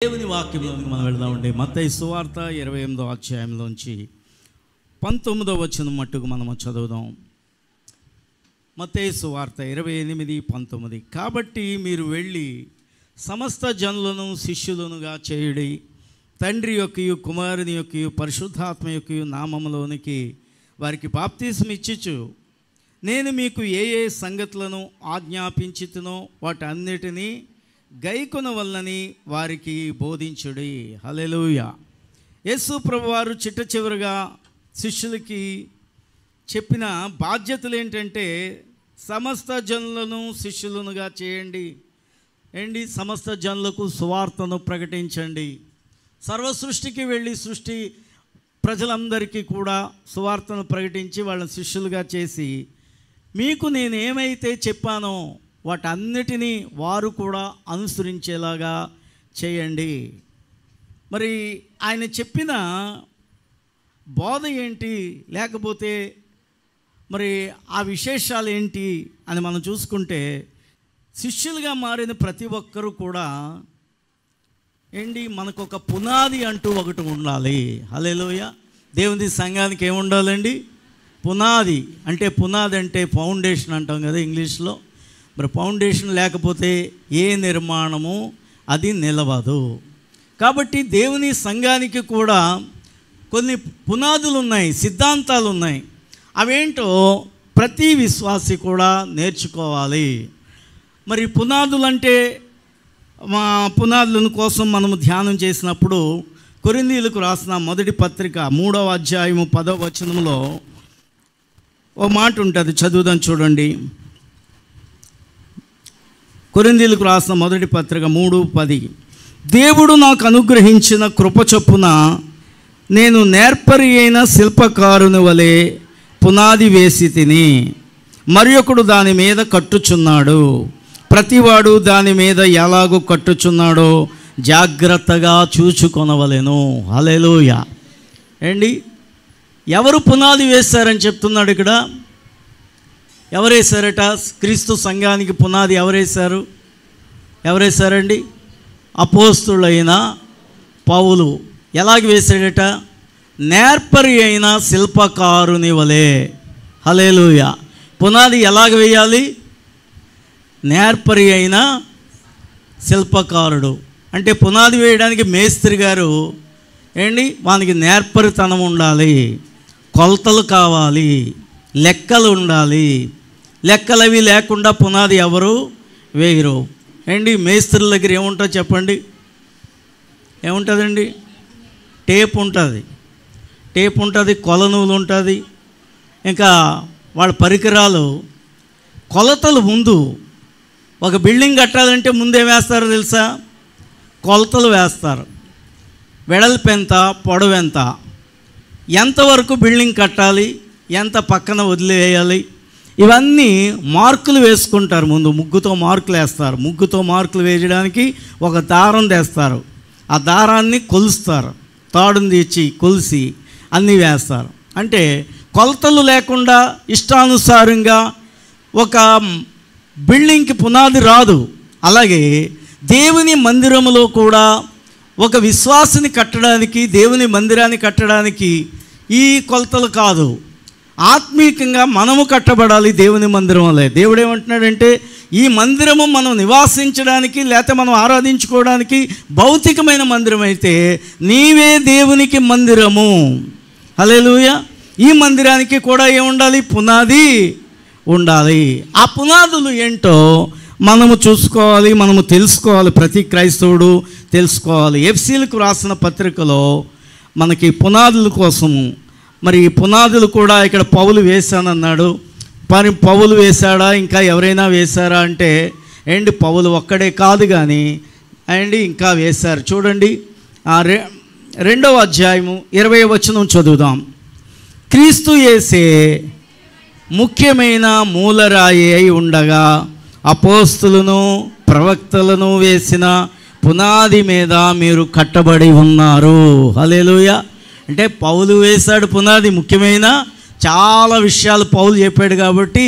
దేవుని వాక్యంలోనికి మనం వెళ్దామండి. మత్తయి సువార్త 28వ అధ్యాయంలోంచి 19వ వచనం మట్టుకు మనము చదువుదాం. మత్తయి సువార్త 28:19. కాబట్టి మీరు వెళ్ళి సమస్త జనులను శిష్యులనుగా చేయుడి, తండ్రి యొక్కయు కుమారుని యొక్కయు పరిశుద్ధాత్మ యొక్కయు నామములోనికి వారికి బాప్తిస్మం ఇచ్చుచు నేను మీకు ఏ ఏ సంగతులను ఆజ్ఞాపించుతునో వాటన్నిటినీ గైకొన వల్లని వారికి బోధించుడి. హల్లెలూయా. యేసు ప్రభువారు చిట్ట చివరిగా శిష్యులకి చెప్పిన బాధ్యతలు ఏంటంటే సమస్త జనులను శిష్యులనుగా చేయండి. సమస్త జనులకు సువార్తను ప్రకటించండి. సర్వ సృష్టికి వెళ్ళి సృష్టి ప్రజలందరికీ కూడా సువార్తను ప్రకటించి వాళ్ళని శిష్యులుగా చేసి మీకు నేను ఏమైతే చెప్పానో వాటన్నిటినీ వారు కూడా అనుసరించేలాగా చేయండి. మరి ఆయన చెప్పిన బోధ ఏంటి, లేకపోతే మరి ఆ విశేషాలు ఏంటి అని మనం చూసుకుంటే, శిష్యులుగా మారిన ప్రతి ఒక్కరూ కూడా మనకు ఒక పునాది అంటూ ఒకటి ఉండాలి. హల్లెలూయా. దేవుని సంఘానికి ఏముండాలండి? పునాది. పునాది అంటే ఫౌండేషన్ అంటాం కదా ఇంగ్లీష్లో. మరి ఫౌండేషన్ లేకపోతే ఏ నిర్మాణము అది నిలవదు. కాబట్టి దేవుని సంఘానికి కూడా కొన్ని పునాదులు ఉన్నాయి, సిద్ధాంతాలు ఉన్నాయి. అవేంటో ప్రతి విశ్వాసి కూడా నేర్చుకోవాలి. మరి పునాదులంటే పునాదుల కోసం మనము ధ్యానం చేసినప్పుడు కొరింథీయులకు రాసిన మొదటి పత్రిక 3వ అధ్యాయము 10వ వచనంలో ఓ మాట ఉంటుంది, చదువుదాం చూడండి. కొరింథీయులకు రాసిన మొదటి పత్రిక 3:10. దేవుడు నాకు అనుగ్రహించిన కృప చొప్పున నేను నేర్పరి అయిన శిల్పకారుని వలె పునాది వేసి తిని మరి ఒకడు దాని మీద కట్టుచున్నాడు. ప్రతివాడు దాని మీద ఎలాగో కట్టుచున్నాడో జాగ్రత్తగా చూచుకొనవలెను. హల్లెలూయా. ఎవరు పునాది వేశారని చెప్తున్నాడు ఇక్కడ? ఎవరేశారట? క్రీస్తు సంఘానికి పునాది ఎవరేశారండి? అపోస్తులైన పౌలు. ఎలాగ వేశాడట? నేర్పరి అయిన శిల్పకారుని వలె. హల్లెలూయా. పునాది ఎలాగ వేయాలి? నేర్పరి అయిన శిల్పకారుడు. పునాది వేయడానికి మేస్త్రి గారు వానికి నేర్పరితనం ఉండాలి, కొలతలు కావాలి, లెక్కలు ఉండాలి. లెక్కలు అవి లేకుండా పునాది ఎవరు వేయరు. మేస్త్రుల దగ్గర ఏముంటుంది చెప్పండి? ఏముంటుందండి? టేప్ ఉంటుంది, కొలనూలు ఉంటుంది, ఇంకా వాళ్ళ పరికరాలు. కొలతలు ముందు ఒక బిల్డింగ్ కట్టాలంటే ముందేం వేస్తారో తెలుసా? కొలతలు వేస్తారు. వెడల్పు ఎంత, పొడవు ఎంత, ఎంతవరకు బిల్డింగ్ కట్టాలి, ఎంత పక్కన వదిలేయాలి, ఇవన్నీ మార్కులు వేసుకుంటారు. ముందు ముగ్గుతో మార్కులు వేస్తారు. ముగ్గుతో మార్కులు వేయడానికి ఒక దారం తెస్తారు. ఆ దారాన్ని కొలుస్తారు, తాడుని తెచ్చి కొలిసి అన్నీ వేస్తారు. కొలతలు లేకుండా ఇష్టానుసారంగా ఒక బిల్డింగ్కి పునాది రాదు. అలాగే దేవుని మందిరములో కూడా ఒక విశ్వాసిని కట్టడానికి, దేవుని మందిరాన్ని కట్టడానికి ఈ కొలతలు కాదు. ఆత్మీయంగా మనము కట్టబడాలి దేవుని మందిరం వల్లే. దేవుడు ఏమంటున్నాడంటే ఈ మందిరము మనం నివాసించడానికి లేకపోతే మనం ఆరాధించుకోవడానికి భౌతికమైన మందిరం అయితే నీవే దేవునికి మందిరము. హల్లెలూయా. ఈ మందిరానికి కూడా ఏముండాలి? పునాది ఉండాలి. ఆ పునాదులు ఏంటో మనము చూసుకోవాలి, మనము తెలుసుకోవాలి. ప్రతి క్రైస్తవుడు తెలుసుకోవాలి. ఎఫ్సీలకు రాసిన పత్రికలో మనకి పునాదుల కోసము, మరి ఈ పునాదులు కూడా ఇక్కడ పౌలు వేశానన్నాడు. మరి పౌలు వేశాడా, ఇంకా ఎవరైనా వేశారా అంటే పౌలు ఒక్కడే కాదు కానీ ఇంకా వేశారు. చూడండి, 2వ అధ్యాయము 20వ వచనం చదువుదాం. క్రీస్తు యేసే ముఖ్యమైన మూలరాయి అయి ఉండగా అపోస్తులను ప్రవక్తలను వేసిన పునాది మీద మీరు కట్టబడి ఉన్నారు. హల్లెలూయా. పౌలు వేశాడు పునాది, ముఖ్యమైన చాలా విషయాలు పౌలు చెప్పాడు కాబట్టి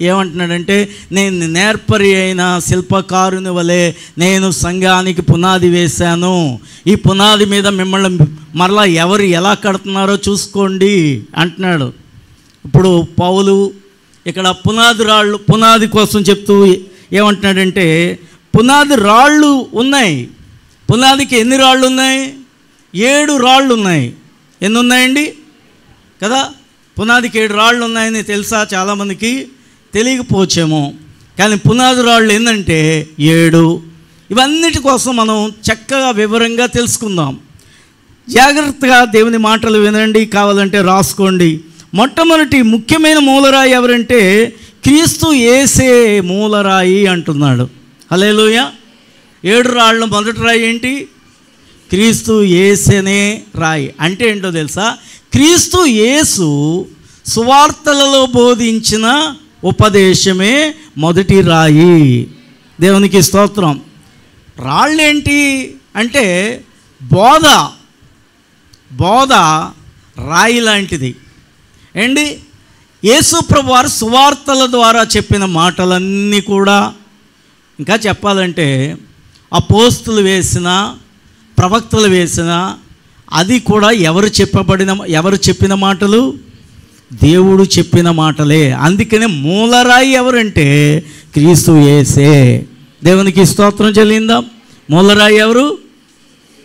ఏమంటున్నాడంటే, నేను నేర్పరి అయిన శిల్పకారుని వలె నేను సంఘానికి పునాది వేశాను, ఈ పునాది మీద మిమ్మల్ని మరలా ఎవరు ఎలా కడుతున్నారో చూసుకోండి అంటున్నాడు. ఇప్పుడు పౌలు ఇక్కడ పునాది కోసం చెప్తూ ఏమంటున్నాడంటే, పునాది రాళ్ళు ఉన్నాయి. పునాదికి ఎన్ని రాళ్ళు ఉన్నాయి? 7 రాళ్ళు ఉన్నాయి. ఎన్ని ఉన్నాయండి కదా? పునాదికి 7 రాళ్ళు ఉన్నాయని తెలుసా? చాలామందికి తెలియకపోవచ్చేమో. కానీ పునాది రాళ్ళు ఏంటంటే 7. ఇవన్నిటి కోసం మనం చక్కగా వివరంగా తెలుసుకుందాం. జాగ్రత్తగా దేవుని మాటలు వినండి, కావాలంటే రాసుకోండి. మొట్టమొదటి ముఖ్యమైన మూలరాయి ఎవరంటే క్రీస్తు యేసే మూలరాయి అంటున్నాడు. హల్లెలూయా. 7 రాళ్ళ మొదటి రాయి ఏంటి? క్రీస్తు యేసేనే రాయి. అంటే ఏంటో తెలుసా? క్రీస్తు యేసు సువార్తలలో బోధించిన ఉపదేశమే మొదటి రాయి. దేవునికి స్తోత్రం. రాళ్ళేంటి అంటే బోధ రాయి లాంటిది ఏంటి? యేసు ప్రభువు వారు సువార్తల ద్వారా చెప్పిన మాటలన్నీ కూడా, ఇంకా చెప్పాలంటే అపోస్తులు వేసిన, ప్రవక్తలు వేసిన, అది కూడా ఎవరు చెప్పిన మాటలు? దేవుడు చెప్పిన మాటలే. అందుకనే మూలరాయి ఎవరంటే క్రీస్తు యేసే. దేవునికి స్తోత్రం చెల్లిందాం. మూలరాయి ఎవరు?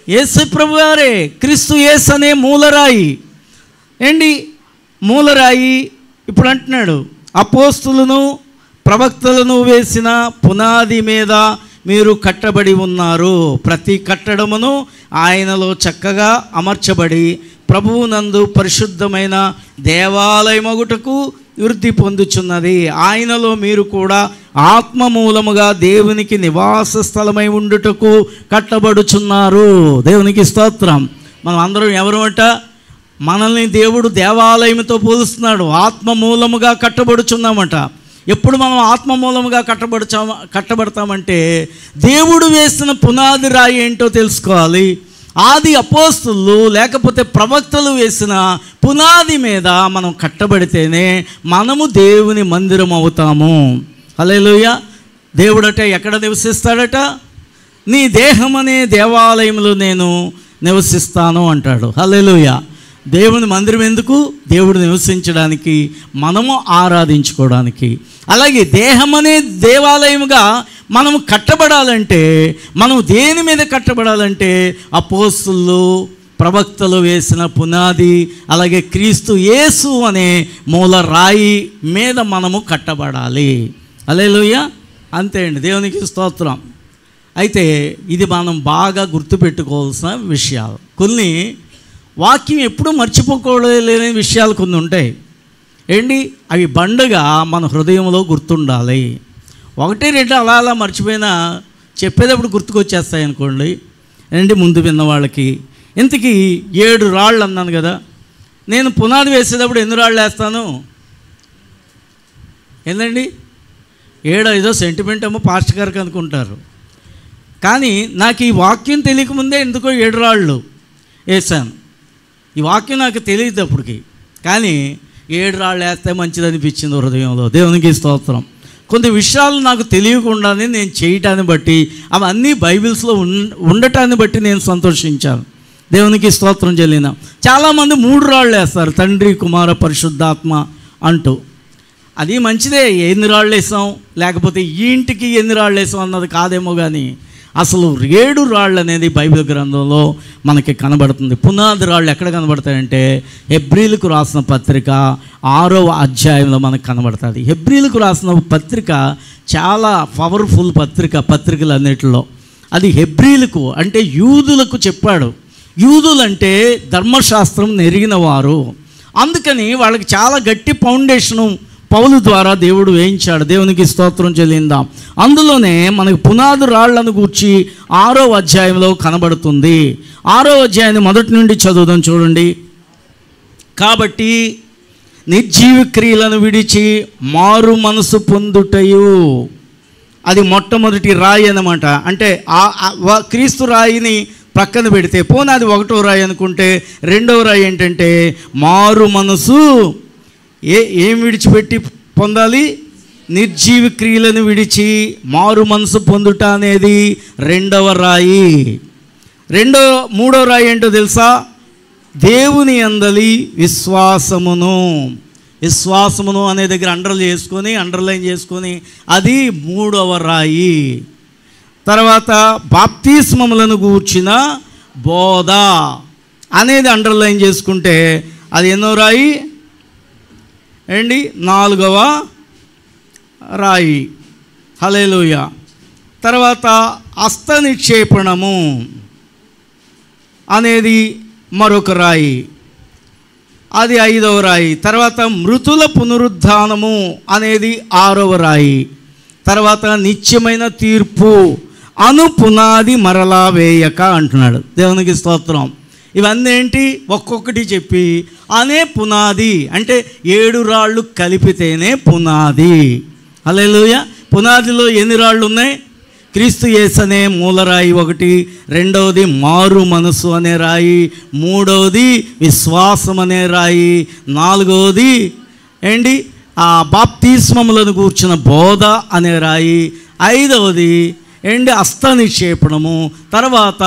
యేసు ప్రభు వారే. క్రీస్తు యేసు అనే మూలరాయి ఏంటి? మూలరాయి. ఇప్పుడు అంటున్నాడు, అపోస్తులను ప్రవక్తలను వేసిన పునాది మీద మీరు కట్టబడి ఉన్నారు. ప్రతి కట్టడమును ఆయనలో చక్కగా అమర్చబడి ప్రభువునందు పరిశుద్ధమైన దేవాలయమగుటకు వృద్ధి పొందుచున్నది. ఆయనలో మీరు కూడా ఆత్మ మూలముగా దేవునికి నివాస స్థలమై ఉండుటకు కట్టబడుచున్నారు. దేవునికి స్తోత్రం. మనం అందరం ఎవరమట? మనల్ని దేవుడు దేవాలయంతో పోలుస్తున్నాడు. ఆత్మ మూలముగా కట్టబడుచున్నామట. ఎప్పుడు మనం ఆత్మ మూలముగా కట్టబడతామంటే దేవుడు వేసిన పునాది రాయి ఏంటో తెలుసుకోవాలి. ఆది అపోస్తులు లేకపోతే ప్రవక్తలు వేసిన పునాది మీద మనం కట్టబడితేనే మనము దేవుని మందిరం అవుతాము. హల్లెలూయా. దేవుడట ఎక్కడ నివసిస్తాడట? నీ దేహం అనే దేవాలయంలో నేను నివసిస్తాను అంటాడు. హల్లెలూయా. దేవుని మందిరం ఎందుకు? దేవుడు నివసించడానికి, మనము ఆరాధించుకోవడానికి. అలాగే దేహం అనే దేవాలయముగా మనం కట్టబడాలంటే, మనం దేని మీద కట్టబడాలంటే అపోస్తులు ప్రవక్తలు వేసిన పునాది, అలాగే క్రీస్తు యేసు అనే మూల రాయి మీద మనము కట్టబడాలి. హల్లెలూయా. అంతే అండి. దేవునికి స్తోత్రం. అయితే ఇది మనం బాగా గుర్తుపెట్టుకోవాల్సిన విషయాలు. కొన్ని వాక్యం ఎప్పుడూ మర్చిపోలేని విషయాలు కొన్ని ఉంటాయి ఏంటి? అవి బండగా మన హృదయంలో గుర్తుండాలి. 1-2 అలా మర్చిపోయినా చెప్పేటప్పుడు గుర్తుకొచ్చేస్తాయి అనుకోండి. ఏంటి? ముందు విన్న వాళ్ళకి. ఇంతకీ 7 రాళ్ళు అన్నాను కదా. నేను పునాది వేసేటప్పుడు ఎన్ని రాళ్ళు వేస్తాను? ఏందండి? 7 ఏదో సెంటిమెంట్ ఏమో పాస్టర్ గారికి అనుకుంటారు. కానీ నాకు ఈ వాక్యం తెలియకముందే ఎందుకో 7 రాళ్ళు వేసాను. ఈ వాక్యం నాకు తెలియదు అప్పటికి. కానీ 7 రాళ్ళు వేస్తే మంచిది అనిపించింది హృదయంలో. దేవునికి స్తోత్రం. కొన్ని విషయాలు నాకు తెలియకుండానే నేను చేయటాన్ని బట్టి, అవన్నీ బైబిల్స్లో ఉండటాన్ని బట్టి నేను సంతోషించాను. దేవునికి స్తోత్రం చెల్లిన. చాలామంది 3 రాళ్ళు వేస్తారు, తండ్రి కుమార పరిశుద్ధాత్మ అంటూ. అది మంచిదే. ఎన్ని రాళ్ళు వేసాం, లేకపోతే ఈ ఇంటికి ఎన్ని రాళ్ళు వేసాం అన్నది కాదేమో. కానీ అసలు 7 రాళ్ళు అనేది బైబిల్ గ్రంథంలో మనకి కనబడుతుంది. పునాది రాళ్ళు ఎక్కడ కనబడతాయంటే హెబ్రీలకు రాసిన పత్రిక 6వ అధ్యాయంలో మనకు కనబడుతుంది. హెబ్రీలకు రాసిన పత్రిక చాలా పవర్ఫుల్ పత్రికలన్నిటిలో. అది హెబ్రీలకు అంటే యూదులకు చెప్పాడు. యూదులంటే ధర్మశాస్త్రం నెరిగిన వారు. అందుకని వాళ్ళకి చాలా గట్టి ఫౌండేషను పౌలు ద్వారా దేవుడు వేయించాడు. దేవునికి స్తోత్రం చెల్లిందాం. అందులోనే మనకు పునాది రాళ్లను గూర్చి 6వ అధ్యాయంలో కనబడుతుంది. 6వ అధ్యాయాన్ని మొదటి నుండి చదువుదాం. చూడండి. కాబట్టి నిర్జీవ క్రియలను విడిచి మారు మనసు పొందుటయు, అది మొట్టమొదటి రాయి అన్నమాట. అంటే క్రీస్తు రాయిని ప్రక్కన పెడితే పోనీ అది 1వ రాయి అనుకుంటే, 2వ రాయి ఏంటంటే మారు మనసు ఏం విడిచిపెట్టి పొందాలి? నిర్జీవ క్రియలను విడిచి మారు మనసు పొందుట అనేది రెండవ రాయి. మూడో రాయి ఏంటో తెలుసా? దేవుని యందలి విశ్వాసమును అనే దగ్గర అండర్లైన్ చేసుకొని అది మూడవ రాయి. తర్వాత బాప్తిస్మములను గూర్చిన బోధ అనేది అండర్లైన్ చేసుకుంటే అది ఎన్నో రాయి అండి? 4వ రాయి. హల్లెలూయా. తర్వాత హస్త నిక్షేపణము అనేది మరొక రాయి, అది 5వ రాయి. తర్వాత మృతుల పునరుద్ధానము అనేది 6వ రాయి. తర్వాత నిత్యమైన తీర్పు అను పునాది మరలా వేయక అంటున్నాడు. దేవునికి స్తోత్రం. ఇవన్నీ ఏంటి? ఒక్కొక్కటి చెప్పి అనే పునాది అంటే 7 రాళ్ళు కలిపితేనే పునాది. హల్లెలూయా. పునాదిలో ఎన్ని రాళ్ళు ఉన్నాయి? క్రీస్తు యేసు అనే మూలరాయి ఒకటి, రెండవది మారు మనసు అనే రాయి, మూడవది విశ్వాసం అనే రాయి, నాలుగవది ఏంటి? ఆ బాప్తిస్మములను గూర్చిన బోధ అనే రాయి, ఐదవది ఏంటి? హస్త నిక్షేపణము, తర్వాత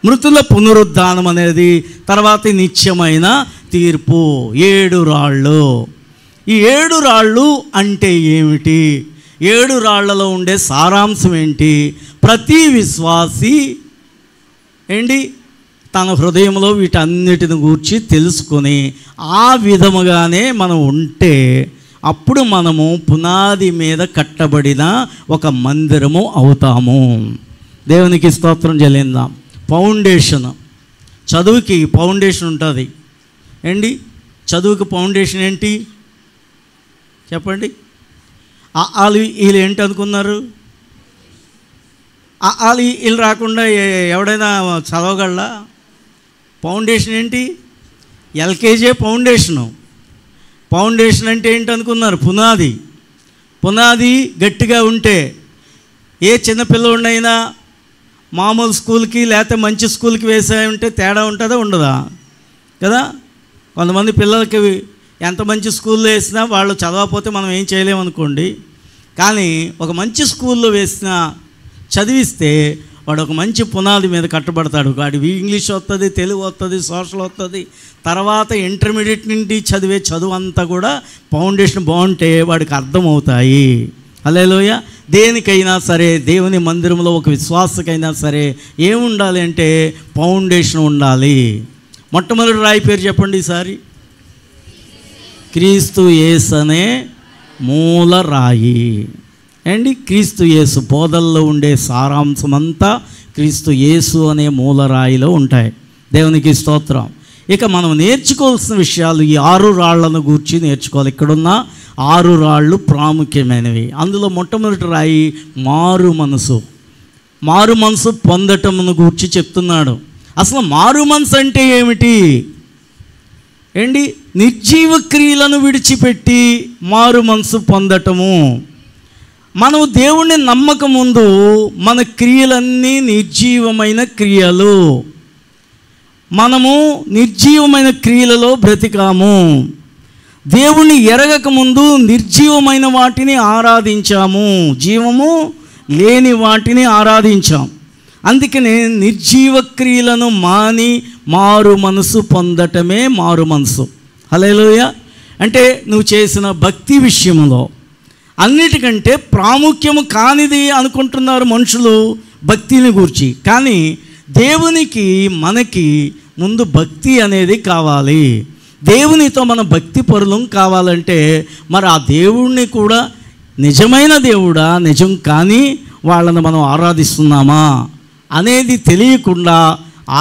మృతుల పునరుద్ధానం అనేది, తర్వాత నిత్యమైన తీర్పు. 7 రాళ్ళు. ఈ 7 రాళ్ళు అంటే ఏమిటి? 7 రాళ్లలో ఉండే సారాంశం ఏంటి? ప్రతి విశ్వాసి ఏంటి తన హృదయంలో వీటన్నిటిని గూర్చి తెలుసుకొని ఆ విధముగానే మనం ఉంటే అప్పుడు మనము పునాది మీద కట్టబడిన ఒక మందిరము అవుతాము. దేవునికి స్తోత్రం చెల్లిందాం. ఫౌండేషన్, చదువుకి ఫౌండేషన్ ఉంటుంది ఏంటి? చదువుకి ఫౌండేషన్ ఏంటి చెప్పండి? వాళ్ళు వీళ్ళు ఏంటి అనుకున్నారు? వాళ్ళు వీళ్ళు రాకుండా ఎవడైనా చదవగలరా? ఫౌండేషన్ ఏంటి? LKG foundation. ఫౌండేషన్ అంటే ఏంటి అనుకున్నారు? పునాది గట్టిగా ఉంటే ఏ చిన్నపిల్లడినైనా మామూలు స్కూల్కి లేకపోతే మంచి స్కూల్కి వేసాయంటే తేడా ఉంటుందా ఉండదా కదా? కొంతమంది పిల్లలకి ఎంత మంచి స్కూల్లో వేసినా వాళ్ళు చదవకపోతే మనం ఏం చేయలేమనుకోండి. కానీ ఒక మంచి స్కూల్లో వేసినా చదివిస్తే వాడు ఒక మంచి పునాది మీద కట్టబడతాడు. వాడికి ఇంగ్లీష్ వస్తుంది, తెలుగు వస్తుంది, సోషల్ వస్తుంది. తర్వాత ఇంటర్మీడియట్ నుండి చదివే చదువు అంతా కూడా ఫౌండేషన్ బాగుంటే వాడికి అర్థమవుతాయి. హల్లెలూయా. దేనికైనా సరే, దేవుని మందిరంలో ఒక విశ్వాసకైనా సరే ఏముండాలి అంటే ఫౌండేషన్ ఉండాలి. మొట్టమొదటి రాయి పేరు చెప్పండి ఈసారి. క్రీస్తు యేసు అనే మూల రాయి అండి. క్రీస్తు యేసు బోధల్లో ఉండే సారాంశం అంతా క్రీస్తు యేసు అనే మూల రాయిలో ఉంటాయి. దేవునికి స్తోత్రం. ఇక మనం నేర్చుకోవాల్సిన విషయాలు ఈ 6 రాళ్లను గూర్చి నేర్చుకోవాలి. ఇక్కడున్న 6 రాళ్ళు ప్రాముఖ్యమైనవి. అందులో మొట్టమొదటి రాయి మారు మనసు పొందటమును గూర్చి చెప్తున్నాడు. అసలు మారు మనసు అంటే ఏమిటి ఏంటి? నిర్జీవ క్రియలను విడిచిపెట్టి మారు మనసు పొందటము. మనం దేవుణ్ణి నమ్మక ముందు మన క్రియలన్నీ నిర్జీవమైన క్రియలు. మనము నిర్జీవమైన క్రియలలో బ్రతికాము. దేవుణ్ణి ఎరగక ముందు నిర్జీవమైన వాటిని ఆరాధించాము, జీవము లేని వాటిని ఆరాధించాం. అందుకనే నిర్జీవ క్రియలను మాని మారు మనసు పొందటమే మారు మనసు. హల్లెలూయా. అంటే నువ్వు చేసిన భక్తి విషయంలో అన్నిటికంటే ప్రాముఖ్యము కానిది అనుకుంటున్నారు మనుషులు భక్తిని గూర్చి. కానీ దేవునికి మనకి ముందు భక్తి అనేది కావాలి. దేవునితో మన భక్తి పరులం కావాలంటే మరి ఆ దేవుణ్ణి కూడా నిజమైన దేవుడా, నిజం కానీ వాళ్ళని మనం ఆరాధిస్తున్నామా అనేది తెలియకుండా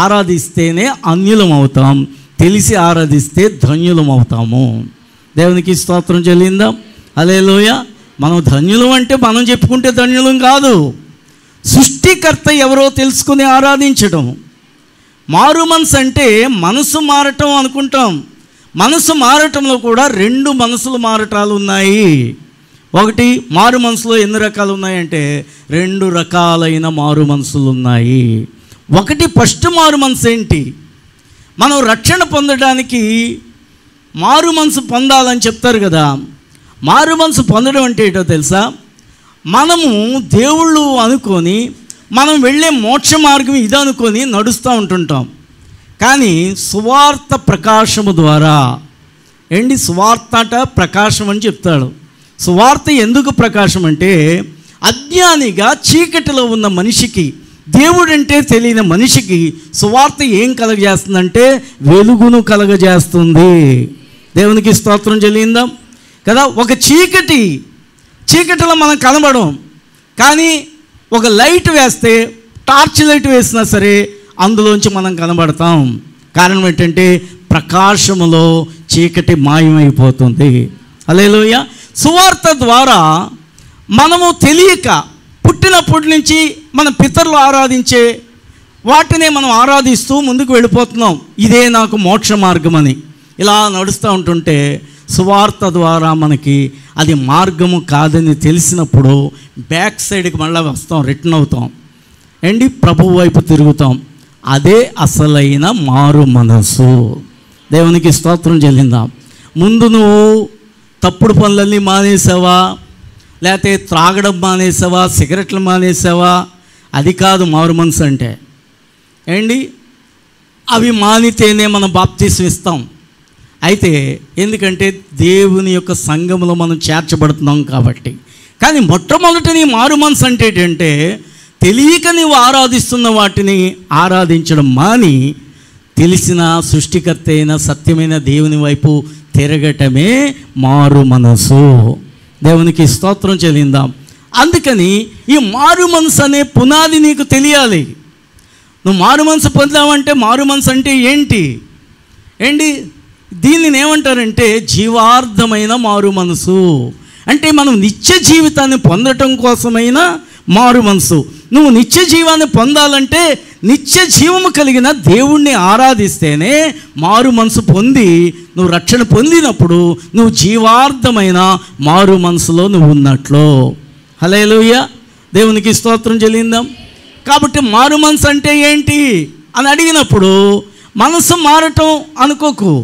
ఆరాధిస్తేనే అన్యులం అవుతాం, తెలిసి ఆరాధిస్తే ధన్యులం అవుతాము. దేవునికి స్తోత్రం చెల్లిందాం. హల్లెలూయా. మనం ధన్యులం అంటే మనం చెప్పుకుంటే ధన్యులం కాదు, సృష్టికర్త ఎవరో తెలుసుకుని ఆరాధించడం. మారు మనసు అంటే మనసు మారటం అనుకుంటాం. మనసు మారటంలో కూడా 2 మనసులు మారటాలు ఉన్నాయి. ఒకటి, మారు మనసులో ఎన్ని రకాలు ఉన్నాయంటే 2 రకాలైన మారు మనసులు ఉన్నాయి. ఒకటి ఫస్ట్ మారు మనసు ఏంటి? మనం రక్షణ పొందడానికి మారు మనసు పొందాలని చెప్తారు కదా. మారు మనసు పొందడం అంటే ఏంటో తెలుసా? మనము దేవుళ్ళు అనుకొని మనం వెళ్ళే మోక్ష మార్గం ఇది అనుకొని నడుస్తూ ఉంటుంటాం. కానీ సువార్త ప్రకాశము ద్వారా సువార్త ప్రకాశం అని చెప్తాడు. సువార్త ఎందుకు ప్రకాశం అంటే అజ్ఞానిగా చీకటిలో ఉన్న మనిషికి, దేవుడంటే తెలియని మనిషికి సువార్త ఏం కలగజేస్తుందంటే వెలుగును కలగజేస్తుంది. దేవునికి స్తోత్రం చెల్లిందాం కదా. ఒక చీకటిలో మనం కనబడం, కానీ ఒక లైట్ వేస్తే, టార్చ్ లైట్ వేసినా సరే అందులోంచి మనం కనబడతాం. కారణం ఏంటంటే ప్రకాశములో చీకటి మాయమైపోతుంది. హల్లెలూయా. సువార్త ద్వారా మనము తెలియక పుట్టినప్పటి నుంచి మన పితరులు ఆరాధించే వాటినే మనం ఆరాధిస్తూ ముందుకు వెళ్ళిపోతున్నాం. ఇదే నాకు మోక్ష మార్గం అని ఇలా నడుస్తూ ఉంటుంటే సువార్త ద్వారా మనకి అది మార్గము కాదని తెలిసినప్పుడు బ్యాక్ సైడ్కి మళ్ళీ వస్తాం, రిటర్న్ అవుతాం, ప్రభువు వైపు తిరుగుతాం. అదే అసలైన మారు మనసు. దేవునికి స్తోత్రం చెల్లిందాం. ముందు నువ్వు తప్పుడు పనులన్నీ మానేసావా, లేకపోతే త్రాగడం మానేసావా, సిగరెట్లు మానేసావా? అది కాదు మారు మనసు అంటే. అవి మానితేనే మనం బాప్తీసం ఇస్తాం. అయితే ఎందుకంటే దేవుని యొక్క సంఘంలో మనం చేర్చబడుతున్నాం కాబట్టి. కానీ మొట్టమొదటి నీ మారు మనసు అంటే ఏంటంటే తెలియక నీవు ఆరాధిస్తున్న వాటిని ఆరాధించడం మాని తెలిసిన సృష్టికర్త అయిన సత్యమైన దేవుని వైపు తిరగటమే మారు మనసు. దేవునికి స్తోత్రం చెల్లిందాం. అందుకని ఈ మారు మనసు అనే పునాది నీకు తెలియాలి. నువ్వు మారు మనసు పొందావంటే మారు మనసు అంటే ఏంటి? దీనిని ఏమంటారంటే జీవార్థమైన మారు మనసు. అంటే మనం నిత్య జీవితాన్ని పొందటం కోసమైన మారు మనసు. నువ్వు నిత్య జీవాన్ని పొందాలంటే నిత్య జీవము కలిగిన దేవుణ్ణి ఆరాధిస్తేనే మారు మనసు పొంది నువ్వు రక్షణ పొందినప్పుడు నువ్వు జీవార్థమైన మారు మనసులో నువ్వు ఉన్నట్లు. హల్లెలూయా. దేవునికి స్తోత్రం చెల్లిందాం. కాబట్టి మారు మనసు అంటే ఏంటి అని అడిగినప్పుడు మనసు మారటం అనుకోకు.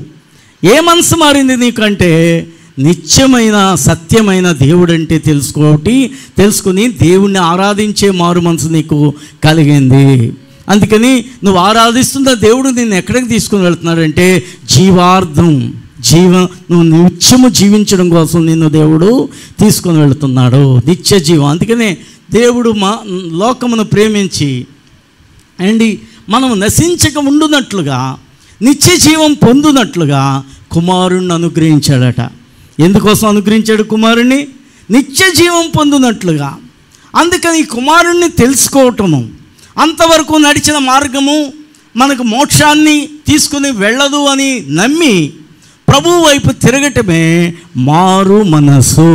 ఏ మనసు మారింది నీకంటే నిత్యమైన సత్యమైన దేవుడంటే తెలుసుకుని దేవుణ్ణి ఆరాధించే మారు మనసు నీకు కలిగింది. అందుకని నువ్వు ఆరాధిస్తున్న దేవుడు నిన్ను ఎక్కడికి తీసుకుని వెళ్తున్నాడంటే నువ్వు నిత్యము జీవించడం కోసం నిన్ను దేవుడు తీసుకొని వెళుతున్నాడు, నిత్య జీవం. అందుకనే దేవుడు లోకమును ప్రేమించి మనం నశించక ఉండునట్లుగా నిత్య జీవం పొందునట్లుగా కుమారుణ్ణి అనుగ్రహించాడట. ఎందుకోసం అనుగ్రహించాడు కుమారుణ్ణి? నిత్య జీవం పొందునట్లుగా. అందుకని ఈ కుమారుణ్ణి తెలుసుకోవటము, అంతవరకు నడిచిన మార్గము మనకు మోక్షాన్ని తీసుకుని వెళ్ళదు అని నమ్మి ప్రభువు వైపు తిరగటమే మారు మనసు.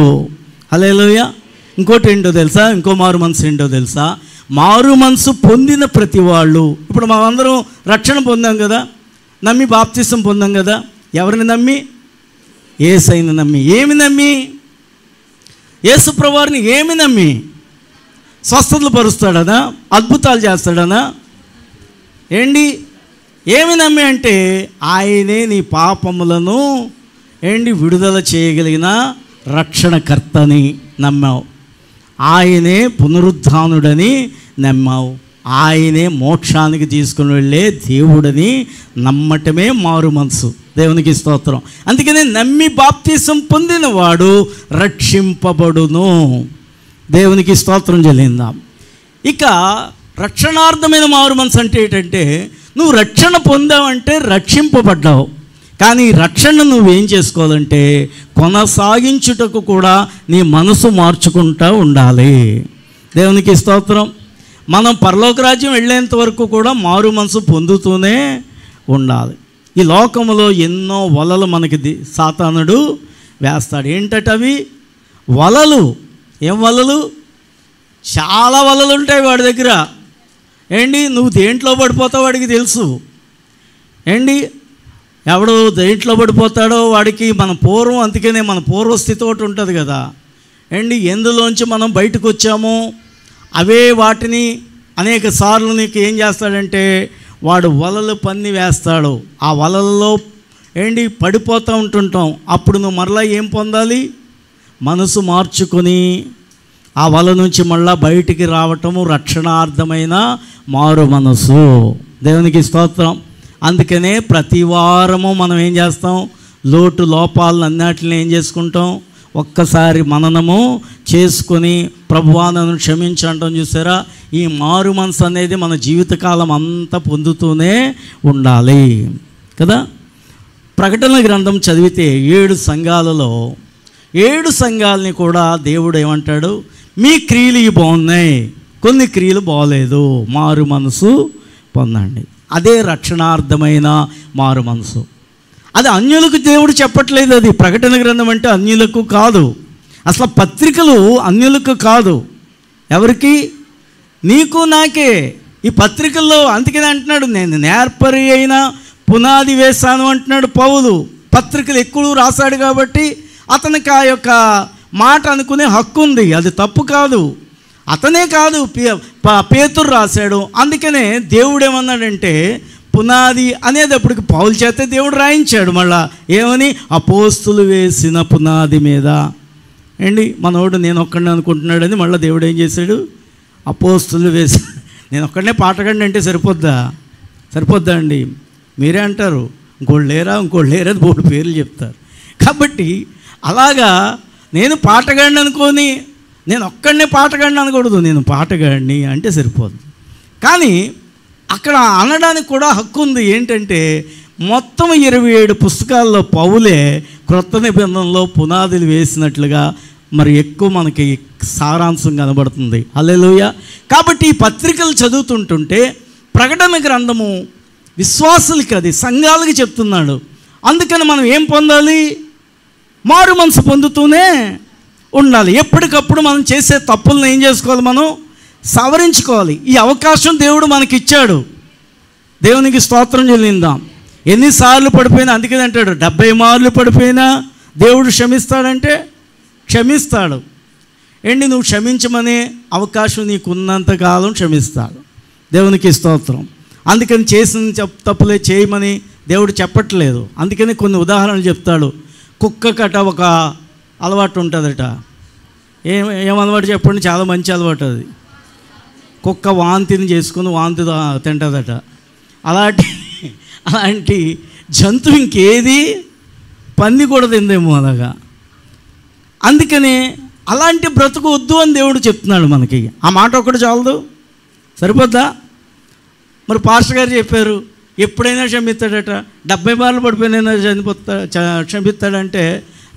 హల్లెలూయా. ఇంకోటి ఏంటో తెలుసా? ఇంకో మారు మనసు ఏంటో తెలుసా? మారు మనసు పొందిన ప్రతి వాళ్ళు, ఇప్పుడు మనమందరం రక్షణ పొందాం కదా, నమ్మి బాప్తిసం పొందాం కదా. ఎవరిని నమ్మి? యేసయ్యని నమ్మి. ఏమి నమ్మి? యేసు ప్రభువారిని ఏమి నమ్మి? స్వస్థతలు పరుస్తాడనా? అద్భుతాలు చేస్తాడనా? ఏమి నమ్మి అంటే ఆయనే నీ పాపములను విడుదల చేయగలిగిన రక్షణకర్తని నమ్మావు, ఆయనే పునరుద్ధానుడని నమ్మావు, ఆయనే మోక్షానికి తీసుకుని వెళ్ళే దేవుడని నమ్మటమే మారు మనసు. దేవునికి స్తోత్రం. అందుకనే నమ్మి బాప్తిసం పొందినవాడు రక్షింపబడును. దేవునికి స్తోత్రం చెల్లిందాం. ఇక రక్షణార్థమైన మారు మనసు అంటే ఏంటంటే నువ్వు రక్షణ పొందావంటే రక్షింపబడ్డావు. కానీ రక్షణ నువ్వేం చేసుకోవాలంటే కొనసాగించుటకు కూడా నీ మనసు మార్చుకుంటూ ఉండాలి. దేవునికి స్తోత్రం. మనం పరలోక రాజ్యం వెళ్ళేంత వరకు కూడా మారు మనసు పొందుతూనే ఉండాలి. ఈ లోకంలో ఎన్నో వలలు మనకి సాతానుడు వేస్తాడు. ఏంటట అవి? వలలు. ఏం వలలు? చాలా వలలు ఉంటాయి వాడి దగ్గర. నువ్వు దేంట్లో పడిపోతావు వాడికి తెలుసు. ఎవడు దేంట్లో పడిపోతాడో వాడికి మన పూర్వం, అందుకనే మన పూర్వస్థితి ఒకటి ఉంటుంది కదా. ఎందులోంచి మనం బయటకు వచ్చామో అవే వాటిని అనేక సార్లు నీకు ఏం చేస్తాడంటే వాడు వలలు పన్ని వేస్తాడు. ఆ వలలలో పడిపోతూ ఉంటుంటాం. అప్పుడు నువ్వు మరలా ఏం పొందాలి? మనసు మార్చుకొని ఆ వల నుంచి మళ్ళీ బయటికి రావటము రక్షణార్థమైన మారు మనసు. దేవునికి స్తోత్రం. అందుకనే ప్రతి వారము మనం ఏం చేస్తాం? లోటు లోపాలను అన్నిటిని ఏం చేసుకుంటాం? ఒక్కసారి మననము చేసుకొని ప్రభువా నన్ను క్షమించంటాం. చూసారా, ఈ మారు మనసు అనేది మన జీవితకాలం అంతా పొందుతూనే ఉండాలి కదా. ప్రకటన గ్రంథం చదివితే 7 సంఘాలలో 7 సంఘాలని కూడా దేవుడు ఏమంటాడు? మీ క్రియలు బాగున్నాయి, కొన్ని క్రియలు బాగలేదు, మారు మనసు పొందండి. అదే రక్షణార్థమైన మారు మనసు. అది అన్యులకు దేవుడు చెప్పట్లేదు. అది ప్రకటన గ్రంథం అంటే అన్యులకు కాదు. అసలు పత్రికలు అన్యులకు కాదు. ఎవరికి? నీకు నాకే. ఈ పత్రికల్లో అందుకనే అంటున్నాడు, నేను నేర్పరి అయిన పునాది వేశాను అంటున్నాడు పౌలు. పత్రికలు ఎక్కువ రాశాడు కాబట్టి అతనికి ఆ యొక్క మాట అనుకునే హక్కు ఉంది. అది తప్పు కాదు. అతనే కాదు, పేతురు రాశాడు. అందుకనే దేవుడు ఏమన్నాడంటే పునాది అనేటప్పటికి పౌలు చేత దేవుడు రాయించాడు. మళ్ళా ఏమని? అపోస్తులు వేసిన పునాది మీద. మనోడు నేను ఒక్కడిని అనుకుంటున్నాడని మళ్ళీ దేవుడు ఏం చేశాడు? అపోస్తులు వేసి నేను ఒక్కడనే పాటగాడిని అంటే సరిపోద్దా అండి? మీరే అంటారు ఇంకోళ్ళు లేరా అని 3 పేర్లు చెప్తారు. కాబట్టి అలాగా నేను పాటగాడిని అనుకొని నేను ఒక్కడనే పాటగాడిని అనకూడదు. నేను పాటగాడిని అంటే సరిపోదు. కానీ అక్కడ అనడానికి కూడా హక్కు ఉంది. ఏంటంటే మొత్తం 27 పుస్తకాల్లో పౌలే క్రొత్త నిబంధనలో పునాదులు వేసినట్లుగా మరి ఎక్కువ మనకి సారాంశం కనబడుతుంది. హల్లెలూయా. కాబట్టి ఈ పత్రికలు చదువుతుంటుంటే ప్రకటన గ్రంథము విశ్వాసులకి, అది సంఘాలకి చెప్తున్నాడు. అందుకని మనం ఏం పొందాలి? మారు మనసు పొందుతూనే ఉండాలి. ఎప్పటికప్పుడు మనం చేసే తప్పులను ఏం చేసుకోవాలి? మనం సవరించుకోవాలి. ఈ అవకాశం దేవుడు మనకిచ్చాడు. దేవునికి స్తోత్రం చెల్లిందాం. ఎన్నిసార్లు పడిపోయినా, అందుకని అంటాడు 70 మార్లు పడిపోయినా దేవుడు క్షమిస్తాడంటే క్షమిస్తాడు. నువ్వు క్షమించమనే అవకాశం నీకు ఉన్నంతకాలం క్షమిస్తాడు. దేవునికి స్తోత్రం. అందుకని చేసిన తప్పులే చేయమని దేవుడు చెప్పట్లేదు. అందుకని కొన్ని ఉదాహరణలు చెప్తాడు. కుక్కకట ఒక అలవాటు ఉంటుందట. ఏం అలవాటు చెప్పండి? చాలా మంచి అలవాటు అది. కుక్క వాంతిని చేసుకుని వాంతి తింటుందట. అలాంటి జంతువు ఇంకేది పంది కూడా తిందేమో అలాగా. అందుకని అలాంటి బ్రతుకు వద్దు అని దేవుడు చెప్తున్నాడు మనకి. ఆ మాట ఒకటి చాలదు, సరిపోద్దా? మరి పాస్టర్ గారు చెప్పారు ఎప్పుడైనా క్షమిస్తాడట. 70 మార్లు పడిపోయినైనా క్షమిస్తాడంటే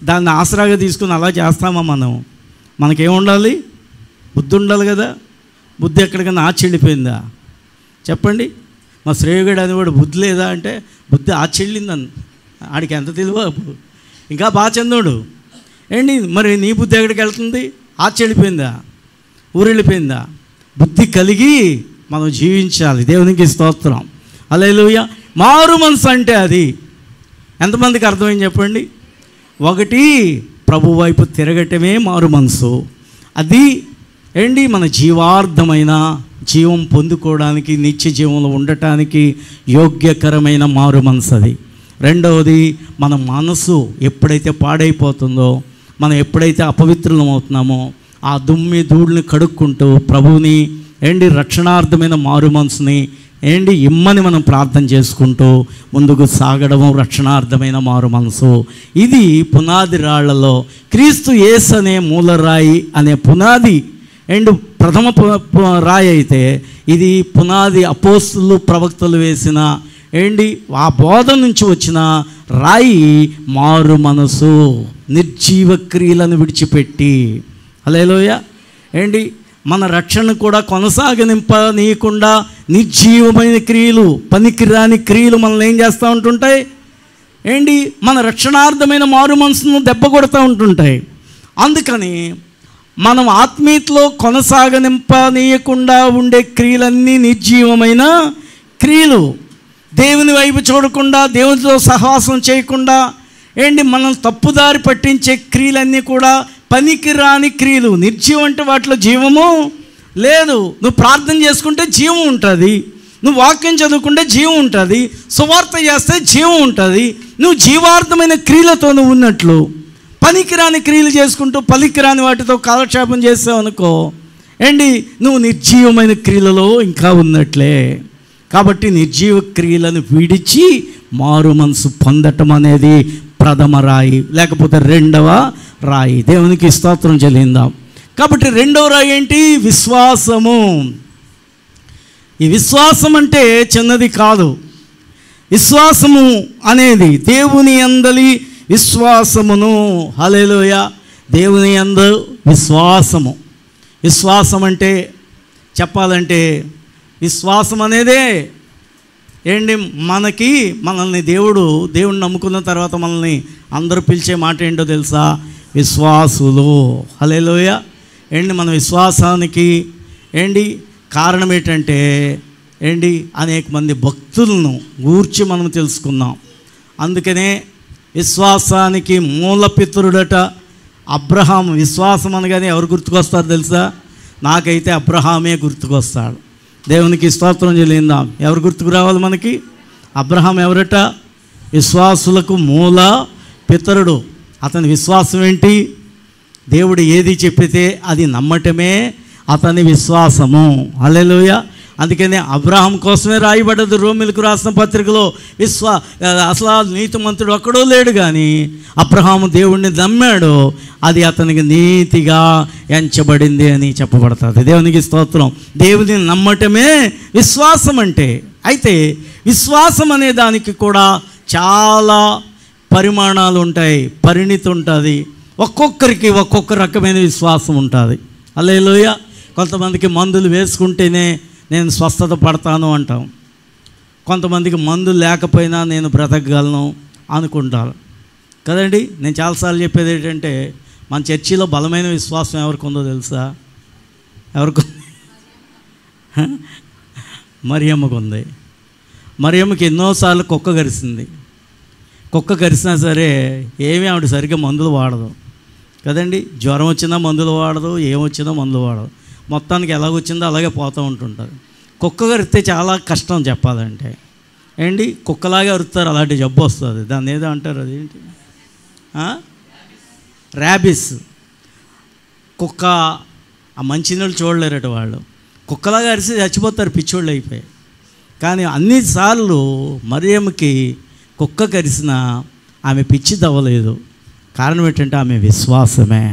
దాన్ని ఆసరాగా తీసుకుని అలా చేస్తామా మనం? మనకేముండాలి? బుద్ధి ఉండాలి కదా. బుద్ధి ఎక్కడికైనా ఆచెళ్ళిపోయిందా చెప్పండి? మా శ్రేయుగడు అనేవాడు బుద్ధి లేదా అంటే బుద్ధి ఆచెళ్ళిందని. ఆడికి ఎంత తెలివో ఇంకా బాగా చందోడు. మరి నీ బుద్ధి ఎక్కడికి వెళ్తుంది? ఆచెళ్ళిపోయిందా? ఊరెళ్ళిపోయిందా? బుద్ధి కలిగి మనం జీవించాలి. దేవునికి స్తోత్రం. హల్లెలూయా. మారు మనసు అంటే అది ఎంతమందికి అర్థమైంది చెప్పండి? 1 ప్రభు వైపు తిరగటమే మారు మనసు. అది మన జీవార్థమైన జీవం పొందుకోవడానికి, నిత్య జీవంలో ఉండటానికి యోగ్యకరమైన మారు మనసు అది. రెండవది, మన మనసు ఎప్పుడైతే పాడైపోతుందో, మనం ఎప్పుడైతే అపవిత్రులం అవుతున్నామో, ఆ దుమ్మి ధూళిని కడుక్కుంటూ ప్రభువుని రక్షణార్థమైన మారు మనసుని ఇమ్మని మనం ప్రార్థన చేసుకుంటూ ముందుకు సాగడము రక్షణార్థమైన మారు మనసు. ఇది పునాది రాళ్లలో క్రీస్తు యేసు అనే మూలరాయి అనే పునాది ప్రథమ రాయి అయితే, ఇది పునాది అపోస్తులు ప్రవక్తలు వేసిన ఆ బోధ నుంచి వచ్చిన రాయి మారు మనసు. నిర్జీవ క్రియలను విడిచిపెట్టి, హల్లెలూయా, మన రక్షణ కూడా కొనసాగనింపనీయకుండా నిర్జీవమైన క్రియలు, పనికిరాని క్రియలు మనల్ని ఏం చేస్తూ ఉంటుంటాయి? మన రక్షణార్థమైన మారు మనసును దెబ్బ కొడుతూ ఉంటుంటాయి. అందుకని మనం ఆత్మీయతలో కొనసాగనింపనీయకుండా ఉండే క్రియలన్నీ నిర్జీవమైన క్రియలు. దేవుని వైపు చూడకుండా, దేవునితో సహవాసం చేయకుండా మనం తప్పుదారి పట్టించే క్రియలన్నీ కూడా పనికిరాని క్రియలు. నిర్జీవం అంటే వాటిలో జీవము లేదు. నువ్వు ప్రార్థన చేసుకుంటే జీవం ఉంటుంది, నువ్వు వాక్యం చదువుకుంటే జీవం ఉంటుంది, సువార్త చేస్తే జీవం ఉంటుంది. నువ్వు జీవార్థమైన క్రియలతో నువ్వు ఉన్నట్లు పనికిరాని క్రియలు చేసుకుంటూ పనికిరాని వాటితో కాలక్షేపం చేసావు అనుకో, నువ్వు నిర్జీవమైన క్రియలలో ఇంకా ఉన్నట్లే. కాబట్టి నిర్జీవ క్రియలను విడిచి మారు మనసు పొందటం అనేది ప్రథమ రాయి, లేకపోతే రెండవ రాయి. దేవునికి స్తోత్రం చెల్లిందాం. కాబట్టి రెండవ రాయి ఏంటి? విశ్వాసము. ఈ విశ్వాసం అంటే చిన్నది కాదు. విశ్వాసము అనేది దేవుని యందలి విశ్వాసమును. హల్లెలూయా. దేవుని యందు విశ్వాసము. విశ్వాసం అంటే చెప్పాలంటే విశ్వాసం అనేదే మనల్ని దేవుడిని నమ్ముకున్న తర్వాత మనల్ని అందరూ పిలిచే మాట ఏంటో తెలుసా? విశ్వాసులు. హల్లెలూయా. మన విశ్వాసానికి కారణం ఏంటంటే అనేక మంది భక్తులను గూర్చి మనం తెలుసుకున్నాం. అందుకనే విశ్వాసానికి మూలపితరుడట అబ్రహాము. విశ్వాసం అనగానే ఎవరు గుర్తుకొస్తారు తెలుసా? నాకైతే అబ్రహామే గుర్తుకొస్తాడు. దేవునికి స్తోత్రం చెల్లిందాం. ఎవరు గుర్తుకు రావాలి మనకి? అబ్రహాం ఎవరట? విశ్వాసులకు మూల పితరుడు. అతని విశ్వాసం ఏంటి? దేవుడు ఏది చెప్పితే అది నమ్మటమే అతని విశ్వాసము. హల్లెలూయా. అందుకనే అబ్రహాం కోసమే రాయబడ్డది రోమీయులకు రాసిన పత్రికలో. అసలు నీతిమంతుడు ఒక్కడో లేడు, కానీ అబ్రహాము దేవుణ్ణి నమ్మాడు, అది అతనికి నీతిగా ఎంచబడింది అని చెప్పబడుతుంది. దేవునికి స్తోత్రం. దేవుని నమ్మటమే విశ్వాసం అంటే. అయితే విశ్వాసం అనే దానికి కూడా చాలా పరిమాణాలు ఉంటాయి, పరిణితి ఉంటుంది. ఒక్కొక్కరికి ఒక్కొక్క రకమైన విశ్వాసం ఉంటుంది. హల్లెలూయా. కొంతమందికి మందులు వేసుకుంటేనే నేను స్వస్థత పడతాను అంటాం. కొంతమందికి మందులు లేకపోయినా నేను బ్రతకగలను అనుకుంటారు కదండి. నేను చాలాసార్లు చెప్పేది ఏంటంటే, మన చర్చిలో బలమైన విశ్వాసం ఎవరికి ఉందో తెలుసా? ఎవరికి? మరియమ్మకు ఉంది. మరియమ్మకి ఎన్నోసార్లు కుక్క కరిసింది. కుక్క కరిసినా సరే ఆవిడ సరిగ్గా మందులు వాడదు కదండి. జ్వరం వచ్చినా మందులు వాడదు, ఏమొచ్చినా మందులు వాడదు. మొత్తానికి ఎలాగొచ్చిందో అలాగే పోతూ ఉంటుంటుంది. కుక్క కరిస్తే చాలా కష్టం చెప్పాలంటే. కుక్కలాగే అరుస్తారు, అలాంటి జబ్బు వస్తుంది. దాన్ని ఏదో అంటారు, అదేంటి? ర్యాబిస్. కుక్క ఆ మంచినీళ్ళు చూడలేరట వాళ్ళు. కుక్కలాగా అరిసి చచ్చిపోతారు, పిచ్చోళ్ళు అయిపోయి. కానీ అన్నిసార్లు మరియమ్మకి కుక్క కరిసిన ఆమె పిచ్చి తవ్వలేదు. కారణం ఏంటంటే ఆమె విశ్వాసమే.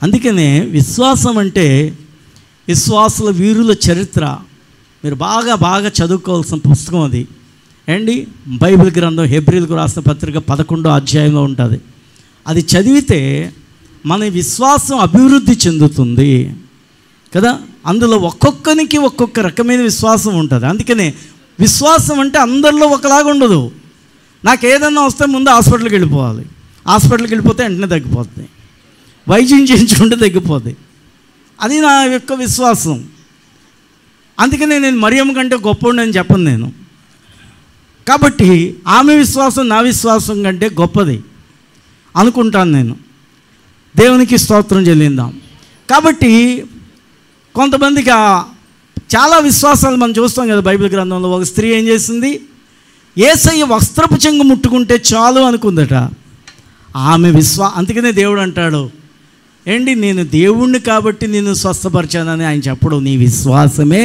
అందుకనే విశ్వాసం అంటే విశ్వాసుల వీరుల చరిత్ర మీరు బాగా బాగా చదువుకోవాల్సిన పుస్తకం అది. బైబిల్ గ్రంథం హెబ్రీలకు రాసిన పత్రిక 11వ అధ్యాయంలో ఉంటుంది. అది చదివితే మన విశ్వాసం అభివృద్ధి చెందుతుంది కదా. అందులో ఒక్కొక్కరికి ఒక్కొక్క రకమైన విశ్వాసం ఉంటుంది. అందుకనే విశ్వాసం అంటే అందరిలో ఒకలాగా ఉండదు. నాకు ఏదన్నా వస్తే ముందు హాస్పిటల్కి వెళ్ళిపోవాలి. హాస్పిటల్కి వెళ్ళిపోతే వెంటనే తగ్గిపోతుంది. వైద్యం చేయించుకుంటే తగ్గిపోతుంది. అది నా యొక్క విశ్వాసం. అందుకనే నేను మరియమ్మ కంటే గొప్పవాడిని అని చెప్పను నేను. కాబట్టి ఆమె విశ్వాసం నా విశ్వాసం కంటే గొప్పది అనుకుంటాను నేను. దేవునికి స్తోత్రం చెల్లిందాం. కాబట్టి కొంతమందికి చాలా విశ్వాసాలు మనం చూస్తాం కదా బైబిల్ గ్రంథంలో. ఒక స్త్రీ ఏం చేసింది? యేసయ్య వస్త్రపు చెంగు ముట్టుకుంటే చాలు అనుకుందట. ఆమె అందుకనే దేవుడు అంటాడు, నేను దేవుణ్ణి కాబట్టి నిన్ను స్వస్థపరిచానని ఆయన చెప్పడు. నీ విశ్వాసమే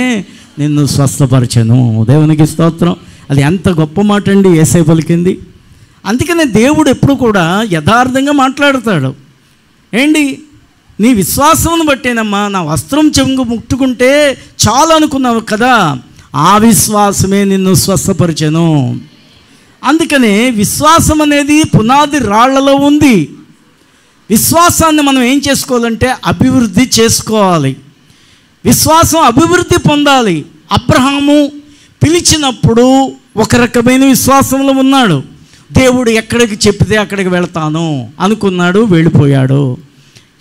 నిన్ను స్వస్థపరచను. దేవునికి స్తోత్రం. అది ఎంత గొప్ప మాట అండి యేసయ్య పలికింది. అందుకనే దేవుడు ఎప్పుడు కూడా యథార్థంగా మాట్లాడతాడు. నీ విశ్వాసమును బట్టేనమ్మా, నా వస్త్రం చెంగు ముట్టుకుంటే చాలు అనుకున్నావు కదా, ఆ విశ్వాసమే నిన్ను స్వస్థపరచను. అందుకనే విశ్వాసం అనేది పునాది రాళ్లలో ఉంది. విశ్వాసాన్ని మనం ఏం చేసుకోవాలంటే అభివృద్ధి చేసుకోవాలి. విశ్వాసం అభివృద్ధి పొందాలి. అబ్రహాము పిలిచినప్పుడు ఒక రకమైన విశ్వాసంలో ఉన్నాడు. దేవుడు ఎక్కడికి చెప్తే అక్కడికి వెళతాను అనుకున్నాడు, వెళ్ళిపోయాడు.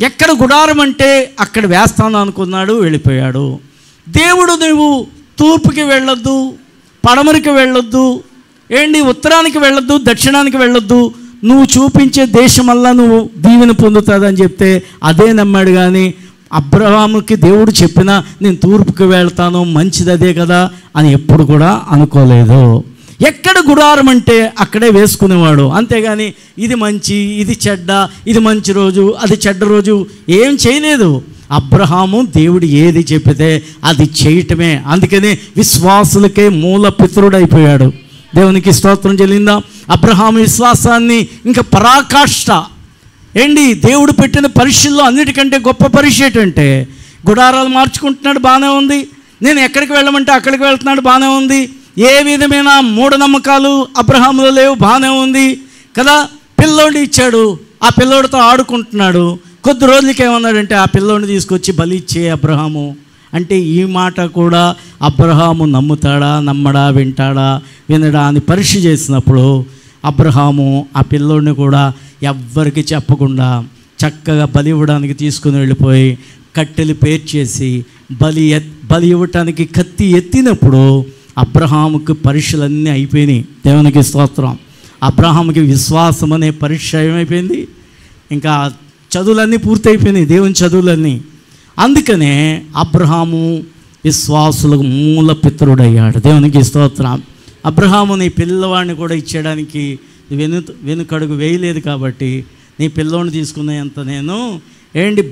ఎక్కడ గుడారం అంటే అక్కడ వేస్తాను అనుకున్నాడు, వెళ్ళిపోయాడు. దేవుడు నువ్వు తూర్పుకి వెళ్ళొద్దు, పడమరికి వెళ్ళొద్దు, ఉత్తరానికి వెళ్ళొద్దు, దక్షిణానికి వెళ్ళొద్దు, నువ్వు చూపించే దేశమల్లా నువ్వు దీవెన పొందుతుందని చెప్తే అదే నమ్మాడు. కానీ అబ్రహాముకి దేవుడు చెప్పినా నేను తూర్పుకి వెళ్తాను, మంచిది అదే కదా అని ఎప్పుడు కూడా అనుకోలేదు. ఎక్కడ గుడారం అంటే అక్కడే వేసుకునేవాడు, అంతేగాని ఇది మంచి, ఇది చెడ్డ, ఇది మంచి రోజు, అది చెడ్డ రోజు ఏం చేయలేదు. అబ్రహాము దేవుడు ఏది చెప్పితే అది చేయటమే. అందుకనే విశ్వాసులకే మూల పితరుడైపోయాడు. దేవునికి స్తోత్రం చెల్లిందాం. అబ్రహాము విశ్వాసాన్ని ఇంకా పరాకాష్ట ఏంటి, దేవుడు పెట్టిన పరీక్షల్లో అన్నిటికంటే గొప్ప పరీక్ష ఏంటంటే, గుడారాలు మార్చుకుంటున్నాడు బాగానే ఉంది, నేను ఎక్కడికి వెళ్ళమంటే అక్కడికి వెళ్తున్నాడు బాగానే ఉంది, ఏ విధమైన మూఢనమ్మకాలు అబ్రహాములో లేవు బాగానే ఉంది కదా. పిల్లోడిని ఇచ్చాడు, ఆ పిల్లోడితో ఆడుకుంటున్నాడు. కొద్ది రోజులకి ఏమన్నాడంటే ఆ పిల్లోడిని తీసుకొచ్చి బలి ఇచ్చే అబ్రహాము అంటే, ఈ మాట కూడా అబ్రహాము నమ్ముతాడా, నమ్మడా, వింటాడా, వినడా అని పరీక్ష చేసినప్పుడు అబ్రహాము ఆ పిల్లోడిని కూడా ఎవ్వరికి చెప్పకుండా చక్కగా బలి ఇవ్వడానికి తీసుకుని వెళ్ళిపోయి కట్టెలు పేర్చేసి బలి ఇవ్వటానికి కత్తి ఎత్తినప్పుడు అబ్రహాముకి పరీక్షలన్నీ అయిపోయినాయి. దేవునికి స్తోత్రం. అబ్రహాముకి విశ్వాసం అనే పరీక్ష ఏమైపోయింది, ఇంకా చదువులన్నీ పూర్తయిపోయినాయి, దేవుని చదువులన్నీ. అందుకనే అబ్రహాము విశ్వాసులకు మూల పితరుడయ్యాడు. దేవునికి స్తోత్రం. అబ్రహాము నీ పిల్లవాడిని కూడా ఇచ్చేయడానికి వెనుకడుగు వేయలేదు కాబట్టి నీ పిల్లోని తీసుకునేంత నేను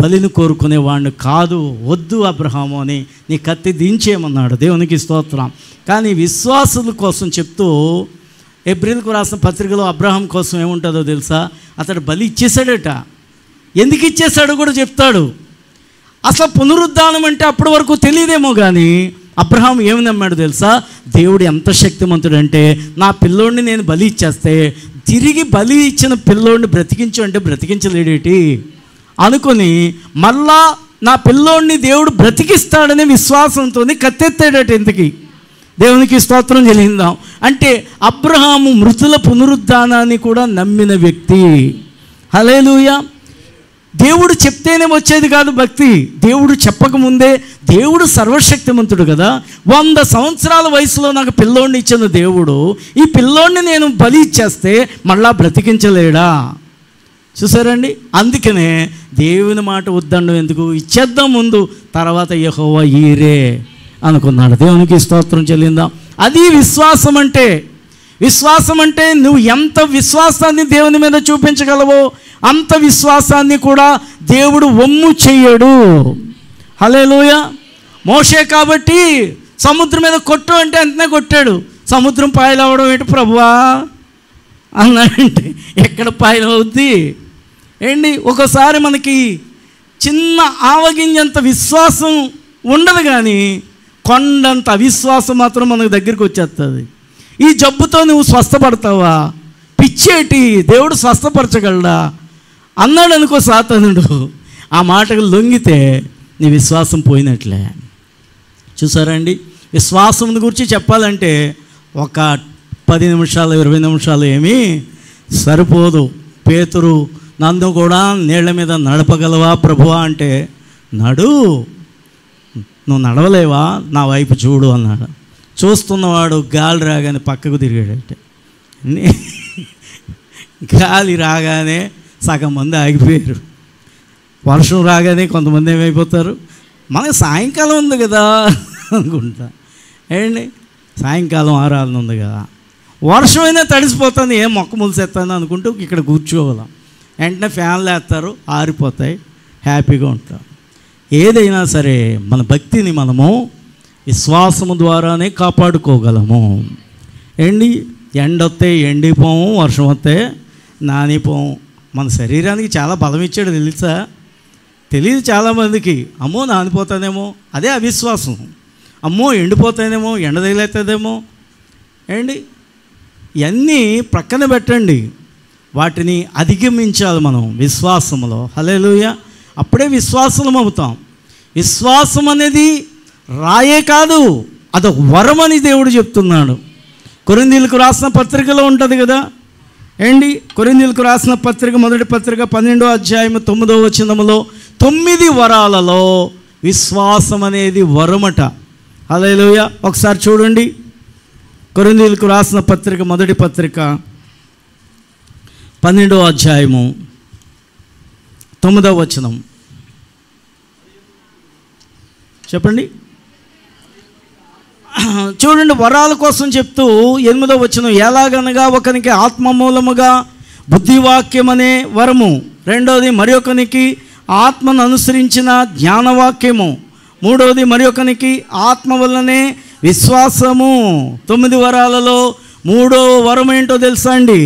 బలిని కోరుకునేవాడిని కాదు, వద్దు అబ్రహాము అని నీ కత్తి దించేయమన్నాడు. దేవునికి స్తోత్రం. కానీ విశ్వాసుల కోసం చెప్తూ ఎబ్రిల్కు రాసిన పత్రికలో అబ్రహాం కోసం ఏముంటుందో తెలుసా, అతడు బలి ఇచ్చేసాడట. ఎందుకు ఇచ్చేసాడో కూడా చెప్తాడు. అసలు పునరుద్ధానం అంటే అప్పటి వరకు తెలియదేమో కానీ అబ్రహాం ఏమి నమ్మాడు తెలుసా, దేవుడు ఎంత శక్తిమంతుడంటే నా పిల్లోడిని నేను బలి ఇచ్చేస్తే తిరిగి బలి ఇచ్చిన పిల్లోడిని బ్రతికించు అంటే బ్రతికించలేడేటి అనుకొని మళ్ళా నా పిల్లోడిని దేవుడు బ్రతికిస్తాడనే విశ్వాసంతో కత్తెత్తాడట. ఎందుకు? దేవునికి స్తోత్రం చెల్లిందాం. అంటే అబ్రహాము మృతుల పునరుద్ధానాన్ని కూడా నమ్మిన వ్యక్తి. హల్లెలూయా. దేవుడు చెప్తేనే వచ్చేది కాదు భక్తి, దేవుడు చెప్పకముందే. దేవుడు సర్వశక్తిమంతుడు కదా. 100 సంవత్సరాల వయసులో నాకు పిల్లోడిని ఇచ్చిన దేవుడు ఈ పిల్లోడిని నేను బలి ఇచ్చేస్తే మళ్ళా బ్రతికించలేడా? చూసారండి. అందుకనే దేవుని మాట వద్దండం ఎందుకు, ఇచ్చేద్దాం ముందు, తర్వాత యెహోవా ఈరే అనుకున్నాడు. దేవునికి స్తోత్రం చెల్లిందాం. అది విశ్వాసం అంటే. విశ్వాసం అంటే నువ్వు ఎంత విశ్వాసాన్ని దేవుని మీద చూపించగలవో అంత విశ్వాసాన్ని కూడా దేవుడు వమ్ము చెయ్యడు. హల్లెలూయా. మోషే కాబట్టి సముద్రం మీద కొట్టు అంటే అంతనే కొట్టాడు. సముద్రం పాయలవడం ఏంటి ప్రభువా అన్నాడంటే ఎక్కడ పాయలవుద్ది ఒకసారి మనకి చిన్న ఆవగింజంత విశ్వాసం ఉండదు కానీ కొండంత అవిశ్వాసం మాత్రం మనకు దగ్గరికి వచ్చేస్తుంది. ఈ జబ్బుతో నువ్వు స్వస్థపడతావా? పిచ్చేటి, దేవుడు స్వస్థపరచగలడా అన్నాడు అనుకో సాతానుడు. ఆ మాటకు లొంగితే నీ విశ్వాసం పోయినట్లే. చూసారండి. విశ్వాసం గురించి చెప్పాలంటే ఒక 10 నిమిషాలు 20 నిమిషాలు ఏమీ సరిపోదు. పేతురు నన్ను కూడా నీళ్ల మీద నడపగలవా ప్రభువా అంటే, నువ్వు నడవలేవా, నా వైపు చూడు అన్నాడు. చూస్తున్నవాడు గాలి రాగానే పక్కకు తిరిగాడంటే, గాలి రాగానే సగం మంది ఆగిపోయారు. వర్షం రాగానే కొంతమంది ఏమైపోతారు, మనకి సాయంకాలం ఉంది కదా అనుకుంటా. సాయంకాలం ఆరాధన ఉంది కదా, వర్షం అయినా తడిసిపోతుంది, ఏం మొక్క ములిసేస్తాను అనుకుంటూ ఇక్కడ కూర్చోగలం. వెంటనే ఫ్యాన్లు వేస్తారు, ఆరిపోతాయి, హ్యాపీగా ఉంటాం. ఏదైనా సరే మన భక్తిని మనము విశ్వాసము ద్వారానే కాపాడుకోగలము. ఎండొస్తే ఎండిపోము, వర్షం వస్తే నానిపోము. మన శరీరానికి చాలా బలం ఇచ్చాడు తెలుసా? తెలియదు చాలామందికి. అమ్మో నానిపోతానేమో, అదే అవిశ్వాసం. అమ్మో ఎండిపోతానేమో, ఎండ తగిలేస్తుందేమో. ఇవన్నీ ప్రక్కన పెట్టండి, వాటిని అధిగమించాలి మనం విశ్వాసంలో. హల్లెలూయా. అప్పుడే విశ్వాసం అవుతాం. విశ్వాసం అనేది రాయే కాదు, అదొక వరం అని దేవుడు చెప్తున్నాడు. కొరింథీయులకు రాసిన పత్రికలో ఉంటుంది కదా. కొరింథీయులకు రాసిన పత్రిక, మొదటి పత్రిక 12వ అధ్యాయం 9వ వచనములో 9 వరాలలో విశ్వాసం అనేది వరమట. హల్లెలూయా. ఒకసారి చూడండి. కొరింథీయులకు రాసిన పత్రిక, మొదటి పత్రిక 12వ అధ్యాయము 9వ వచనం. చెప్పండి. చూడండి, వరాల కోసం చెప్తూ 8వ వచనం, ఎలాగనగా ఒకనికి ఆత్మ మూలముగా బుద్ధివాక్యం అనే వరము, రెండవది మరి ఒకనికి ఆత్మను అనుసరించిన జ్ఞానవాక్యము, మూడవది మరి ఒకనికి ఆత్మ వల్లనే విశ్వాసము. 9 వరాలలో 3వ వరం ఏంటో తెలుసా అండి?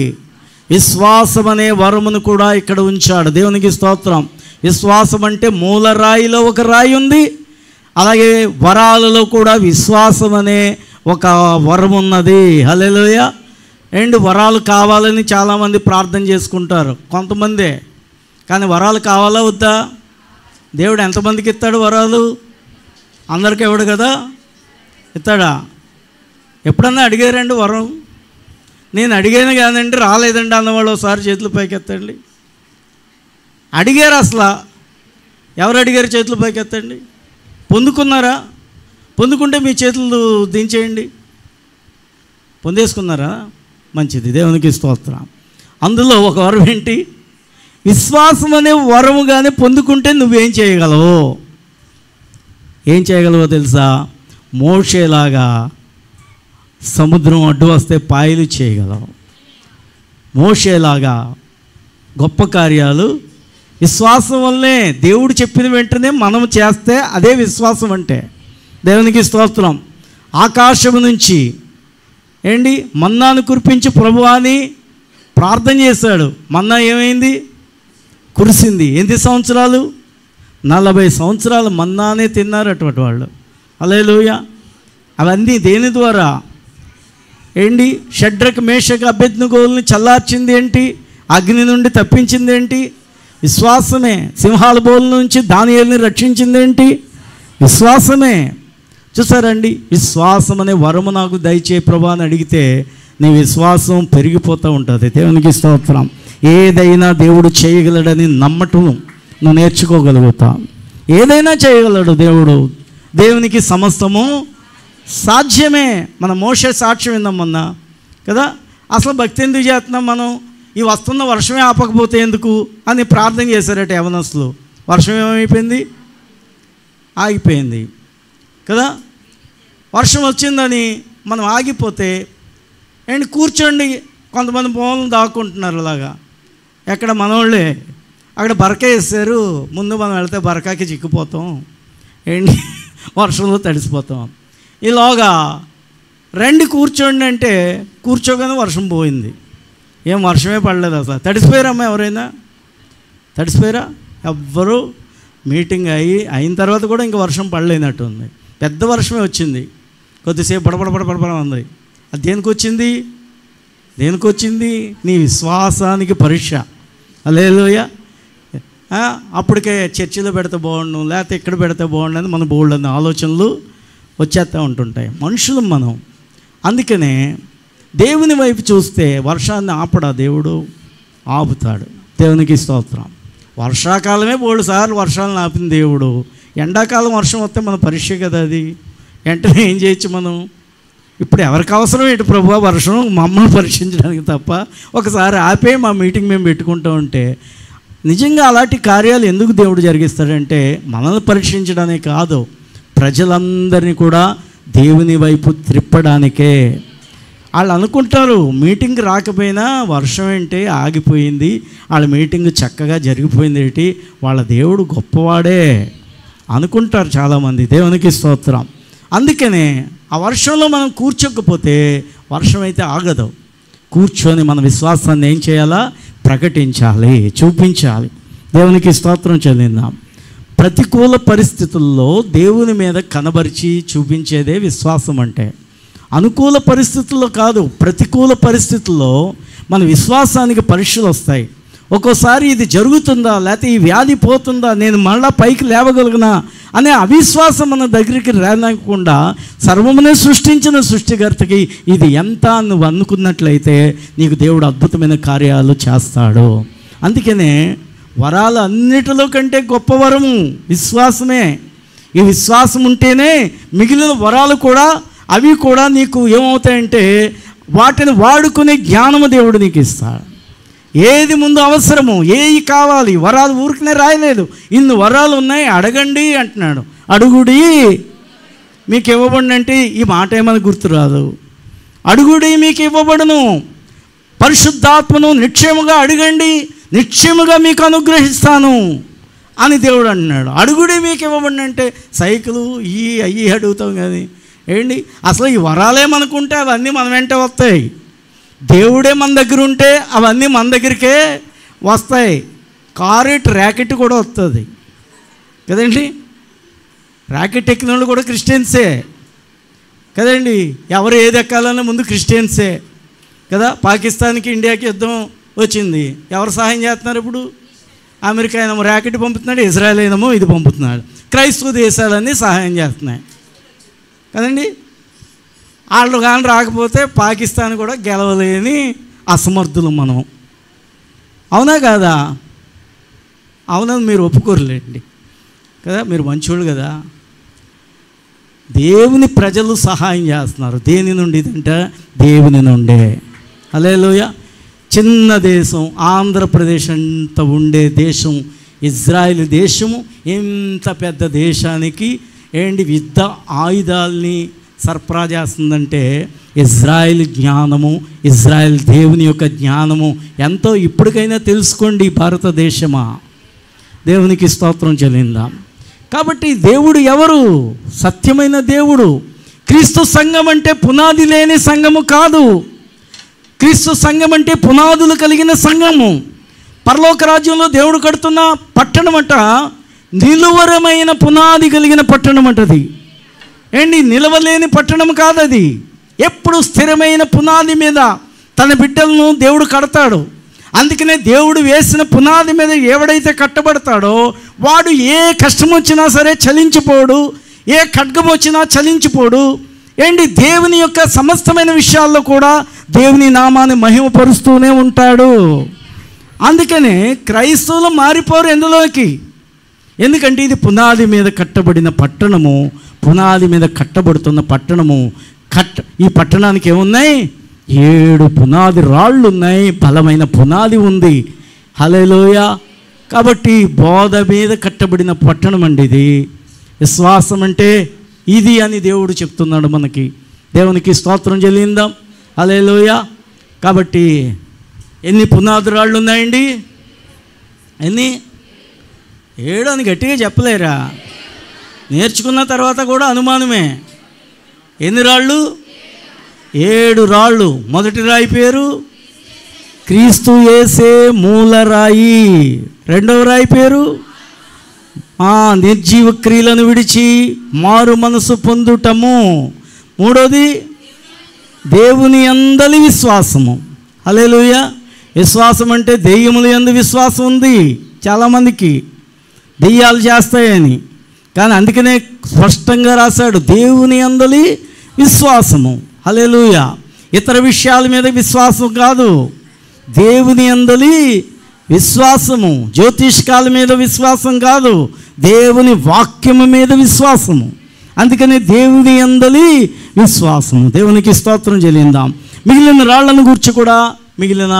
విశ్వాసం అనే వరమును కూడా ఇక్కడ ఉంచాడు. దేవునికి స్తోత్రం. విశ్వాసం అంటే మూలరాయిలో ఒక రాయి ఉంది, అలాగే వరాలలో కూడా విశ్వాసం అనే ఒక వరం ఉన్నది. హల్లెలూయా. అండ్ వరాలు కావాలని చాలామంది ప్రార్థన చేసుకుంటారు, కొంతమందే. కానీ వరాలు కావాలా వద్దా? దేవుడు ఎంతమందికి ఇస్తాడు వరాలు? అందరికీ ఇవ్వడు కదా, ఇస్తాడా? ఎప్పుడన్నా అడిగారండి వరం? నేను అడిగాను కాదండి రాలేదండి అన్నవాళ్ళు ఒకసారి చేతులు పైకి ఎత్తండి. అడిగారు, అసలు ఎవరు అడిగారు? చేతులు పైకి ఎత్తండి. పొందుకున్నారా? పొందుకుంటే మీ చేతులు దించేయండి. పొందేసుకున్నారా? మంచిది, దేవునికి స్తోత్రం. అందులో ఒక వరం ఏంటి? విశ్వాసం అనే వరముగానే పొందుకుంటే నువ్వేం చేయగలవు? ఏం చేయగలవో తెలుసా? మోషేలాగా సముద్రం అడ్డు వస్తే పాయలు చేయగలవు. మోషేలాగా గొప్ప కార్యాలు విశ్వాసం వల్లే. దేవుడు చెప్పిన వెంటనే మనం చేస్తే అదే విశ్వాసం అంటే. దేవునికి స్తోత్రం. ఆకాశం నుంచి మన్నాను కురిపించి ప్రభువా అని ప్రార్థన చేశాడు. మన్నా ఏమైంది? కురిసింది. ఎన్ని సంవత్సరాలు? 40 సంవత్సరాలు మన్నానే తిన్నారు అటువంటి వాళ్ళు. హల్లెలూయా. అవన్నీ దేని ద్వారా? షడ్రక్ మేషక్ అబేద్నెగోల్ని చల్లార్చింది ఏంటి? అగ్ని నుండి తప్పించింది ఏంటి? విశ్వాసమే. సింహాల బోలు నుంచి దానియేలుని రక్షించింది ఏంటి? విశ్వాసమే. చూసారండి, విశ్వాసం అనే వరము నాకు దయచే ప్రభా అని అడిగితే నీ విశ్వాసం పెరిగిపోతూ ఉంటుంది. దేవునికి స్తోత్రం. ఏదైనా దేవుడు చేయగలడని నమ్మటం నువ్వు నేర్చుకోగలుగుతావు. ఏదైనా చేయగలడు దేవుడు. దేవునికి సమస్తము సాధ్యమే. మన మోషే సాక్ష్యం విందాం మొన్న కదా. అసలు భక్తి ఎందుకు చేస్తున్నాం మనం? ఈ వస్తున్న వర్షమే ఆపకపోతే ఎందుకు అని ప్రార్థన చేశారట యవనస్తులు. వర్షం ఏమైపోయింది? ఆగిపోయింది కదా. వర్షం వచ్చిందని మనం ఆగిపోతే కూర్చోండి. కొంతమంది పొలం దాక్కుంటున్నారు అలాగా. ఎక్కడ మనోళ్ళే అక్కడ బరక వేస్తారు. ముందు మనం వెళ్తే బరకాకి చిక్కిపోతాం, వర్షంలో తడిసిపోతాం. ఈలోగా రండి కూర్చోండి అంటే కూర్చోగానే వర్షం పోయింది. ఏం వర్షమే పడలేదు అసలు. తడిసిపోయారమ్మా? ఎవరైనా తడిసిపోయారా? ఎవ్వరు. మీటింగ్ అయిన తర్వాత కూడా ఇంకా వర్షం పడలేనట్టు ఉంది. పెద్ద వర్షమే వచ్చింది. కొద్దిసేపు పడపడ ఉంది. అది దేనికి వచ్చింది? దేనికి వచ్చింది? నీ విశ్వాసానికి పరీక్ష. హల్లెలూయా. అప్పటికే చర్చిలో పెడితే బాగుండు, లేకపోతే ఇక్కడ పెడితే బాగుండు అని మన బోల్డ్ అన్న ఆలోచనలు వచ్చేస్తూ ఉంటుంటాయి మనుషులు మనం. అందుకనే దేవుని వైపు చూస్తే వర్షాన్ని ఆపడా దేవుడు? ఆపుతాడు. దేవునికి స్తోత్రం. వర్షాకాలమే బోల్డ్ సార్లు వర్షాలను ఆపిన దేవుడు. ఎండాకాలం వర్షం వస్తే మన పరీక్ష కదా అది. వెంటనే ఏం చేయొచ్చు మనం? ఇప్పుడు ఎవరికి అవసరం ఏంటి ప్రభువా వర్షం? మమ్మల్ని పరీక్షించడానికి తప్ప. ఒకసారి ఆపే మా మీటింగ్ మేము పెట్టుకుంటూ ఉంటే నిజంగా అలాంటి కార్యాలు ఎందుకు దేవుడు జరిగిస్తాడంటే మనల్ని పరీక్షించడానే కాదు, ప్రజలందరినీ కూడా దేవుని వైపు త్రిప్పడానికే. వాళ్ళు అనుకుంటారు మీటింగ్ రాకపోయినా వర్షం ఏంటి ఆగిపోయింది, వాళ్ళ మీటింగ్ చక్కగా జరిగిపోయింది ఏంటి, వాళ్ళ దేవుడు గొప్పవాడే అనుకుంటారు చాలామంది. దేవునికి స్తోత్రం. అందుకనే ఆ వర్షంలో మనం కూర్చోకపోతే వర్షం అయితే ఆగదు. కూర్చొని మన విశ్వాసాన్ని ఏం చేయాలా? ప్రకటించాలి, చూపించాలి. దేవునికి స్తోత్రం చెల్లిందాం. ప్రతికూల పరిస్థితుల్లో దేవుని మీద కనబరిచి చూపించేదే విశ్వాసం అంటే. అనుకూల పరిస్థితుల్లో కాదు, ప్రతికూల పరిస్థితుల్లో మన విశ్వాసానికి పరీక్షలు వస్తాయి. ఒక్కోసారి ఇది జరుగుతుందా, లేకపోతే ఈ వ్యాధి పోతుందా, నేను మళ్ళా పైకి లేవగలిగినా అనే అవిశ్వాసం మన దగ్గరికి రానివ్వకుండా సర్వమునే సృష్టించిన సృష్టికర్తకి ఇది ఎంత నువ్వు అనుకున్నట్లయితే నీకు దేవుడు అద్భుతమైన కార్యాలు చేస్తాడు. అందుకనే వరాలు అన్నిటిలో కంటే గొప్ప వరము విశ్వాసమే. ఈ విశ్వాసం ఉంటేనే మిగిలిన వరాలు కూడా అవి కూడా నీకు ఏమవుతాయంటే వాటిని వాడుకునే జ్ఞానము దేవుడు నీకు ఇస్తాడు. ఏది ముందు అవసరము, ఏవి కావాలి, వరాలు ఊరికనే రాయలేదు. ఇన్ని వరాలు ఉన్నాయి అడగండి అంటున్నాడు. అడుగుడి మీకు ఇవ్వబడిన అంటే ఈ మాట ఏమని గుర్తురాదు. అడుగుడి మీకు ఇవ్వబడును, పరిశుద్ధాత్మను నిశ్చయముగా అడగండి, నిశ్చయముగా మీకు అనుగ్రహిస్తాను అని దేవుడు అన్నాడు. అడుగుడి మీకు ఇవ్వబడిన అంటే సైకిలు అయ్యి అడుగుతాం కానీ ఏంటి, అసలు ఈ వరాలే మనకుంటే అవన్నీ మన వెంట వస్తాయి. దేవుడే మన దగ్గర ఉంటే అవన్నీ మన దగ్గరికే వస్తాయి. కారెట్ ర్యాకెట్ కూడా వస్తుంది కదండి. ర్యాకెట్ ఎక్కిన వాళ్ళు కూడా క్రిస్టియన్సే కదండి. ఎవరు ఏది ఎక్కాలన్నా ముందు క్రిస్టియన్సే కదా. పాకిస్తాన్కి ఇండియాకి యుద్ధం వచ్చింది, ఎవరు సహాయం చేస్తున్నారు ఇప్పుడు? అమెరికా అయినేమో ర్యాకెట్ పంపుతున్నాడు, ఇజ్రాయెల్ అయినేమో ఇది పంపుతున్నాడు. క్రైస్తవ దేశాలన్నీ సహాయం చేస్తున్నాయి కదండి. వాళ్ళు కానీ రాకపోతే పాకిస్తాన్ కూడా గెలవలేని అసమర్థులు మనం. అవునా కాదా? అవునని మీరు ఒప్పుకోరులేండి కదా, మీరు మంచోళ్ళు కదా. దేవుని ప్రజలు సహాయం చేస్తున్నారు. దేని నుండి ఇదంటే దేవుని నుండే. హల్లెలూయా. చిన్న దేశం ఆంధ్రప్రదేశ్ అంత ఉండే దేశం ఇజ్రాయిల్ దేశము ఎంత పెద్ద దేశానికి యుద్ధ ఆయుధాలని సరఫరా చేస్తుందంటే ఇజ్రాయిల్ జ్ఞానము, ఇజ్రాయిల్ దేవుని యొక్క జ్ఞానము ఎంతో ఇప్పటికైనా తెలుసుకోండి భారతదేశమా. దేవునికి స్తోత్రం చెల్లిందాం. కాబట్టి దేవుడు ఎవరు? సత్యమైన దేవుడు. క్రీస్తు సంఘం అంటే పునాది లేని సంఘము కాదు. క్రీస్తు సంఘం అంటే పునాదులు కలిగిన సంఘము. పరలోక రాజ్యంలో దేవుడు కడుతున్న పట్టణం అట నిలువరమైన పునాది కలిగిన పట్టణం అంటది. నిలవలేని పట్టణం కాదది. ఎప్పుడు స్థిరమైన పునాది మీద తన బిడ్డలను దేవుడు కడతాడు. అందుకనే దేవుడు వేసిన పునాది మీద ఎవడైతే కట్టబడతాడో వాడు ఏ కష్టం వచ్చినా సరే చలించిపోడు, ఏ ఖడ్గం వచ్చినా చలించిపోడు. దేవుని యొక్క సమస్తమైన విషయాల్లో కూడా దేవుని నామాన్ని మహిమపరుస్తూనే ఉంటాడు. అందుకనే క్రైస్తవులు మారిపోరు ఎందులోకి. ఎందుకంటే ఇది పునాది మీద కట్టబడిన పట్టణము, పునాది మీద కట్టబడుతున్న పట్టణము. ఈ పట్టణానికి ఏమున్నాయి? 7 పునాది రాళ్ళు ఉన్నాయి, బలమైన పునాది ఉంది. హల్లెలూయా. కాబట్టి బోధ మీద కట్టబడిన పట్టణం అండి ఇది. విశ్వాసం అంటే ఇది అని దేవుడు చెప్తున్నాడు మనకి. దేవునికి స్తోత్రం చెల్లిందాం. హల్లెలూయా. కాబట్టి ఎన్ని పునాది రాళ్ళు ఉన్నాయండి? ఎన్ని? 7 అని గట్టిగా చెప్పలేరా? నేర్చుకున్న తర్వాత కూడా అనుమానమే. ఎన్ని రాళ్ళు? 7 రాళ్ళు. మొదటి రాయి పేరు క్రీస్తు యేసే మూలరాయి. రెండవ రాయి పేరు నిర్జీవ క్రియలను విడిచి మారు మనసు పొందుటము. మూడోది దేవుని యందలి విశ్వాసము. హల్లెలూయా. విశ్వాసం అంటే దెయ్యముల యందు విశ్వాసం ఉంది చాలామందికి, దెయ్యాలు చేస్తాయని. కానీ అందుకనే స్పష్టంగా రాశాడు దేవుని యందలి విశ్వాసము. హల్లెలూయా. ఇతర విషయాల మీద విశ్వాసం కాదు, దేవుని యందలి విశ్వాసము. జ్యోతిష్కాల మీద విశ్వాసం కాదు, దేవుని వాక్యము మీద విశ్వాసము. అందుకని దేవుని యందలి విశ్వాసము. దేవునికి స్తోత్రం చెల్లిందాం. మిగిలిన రాళ్లను గురించి కూడా మిగిలిన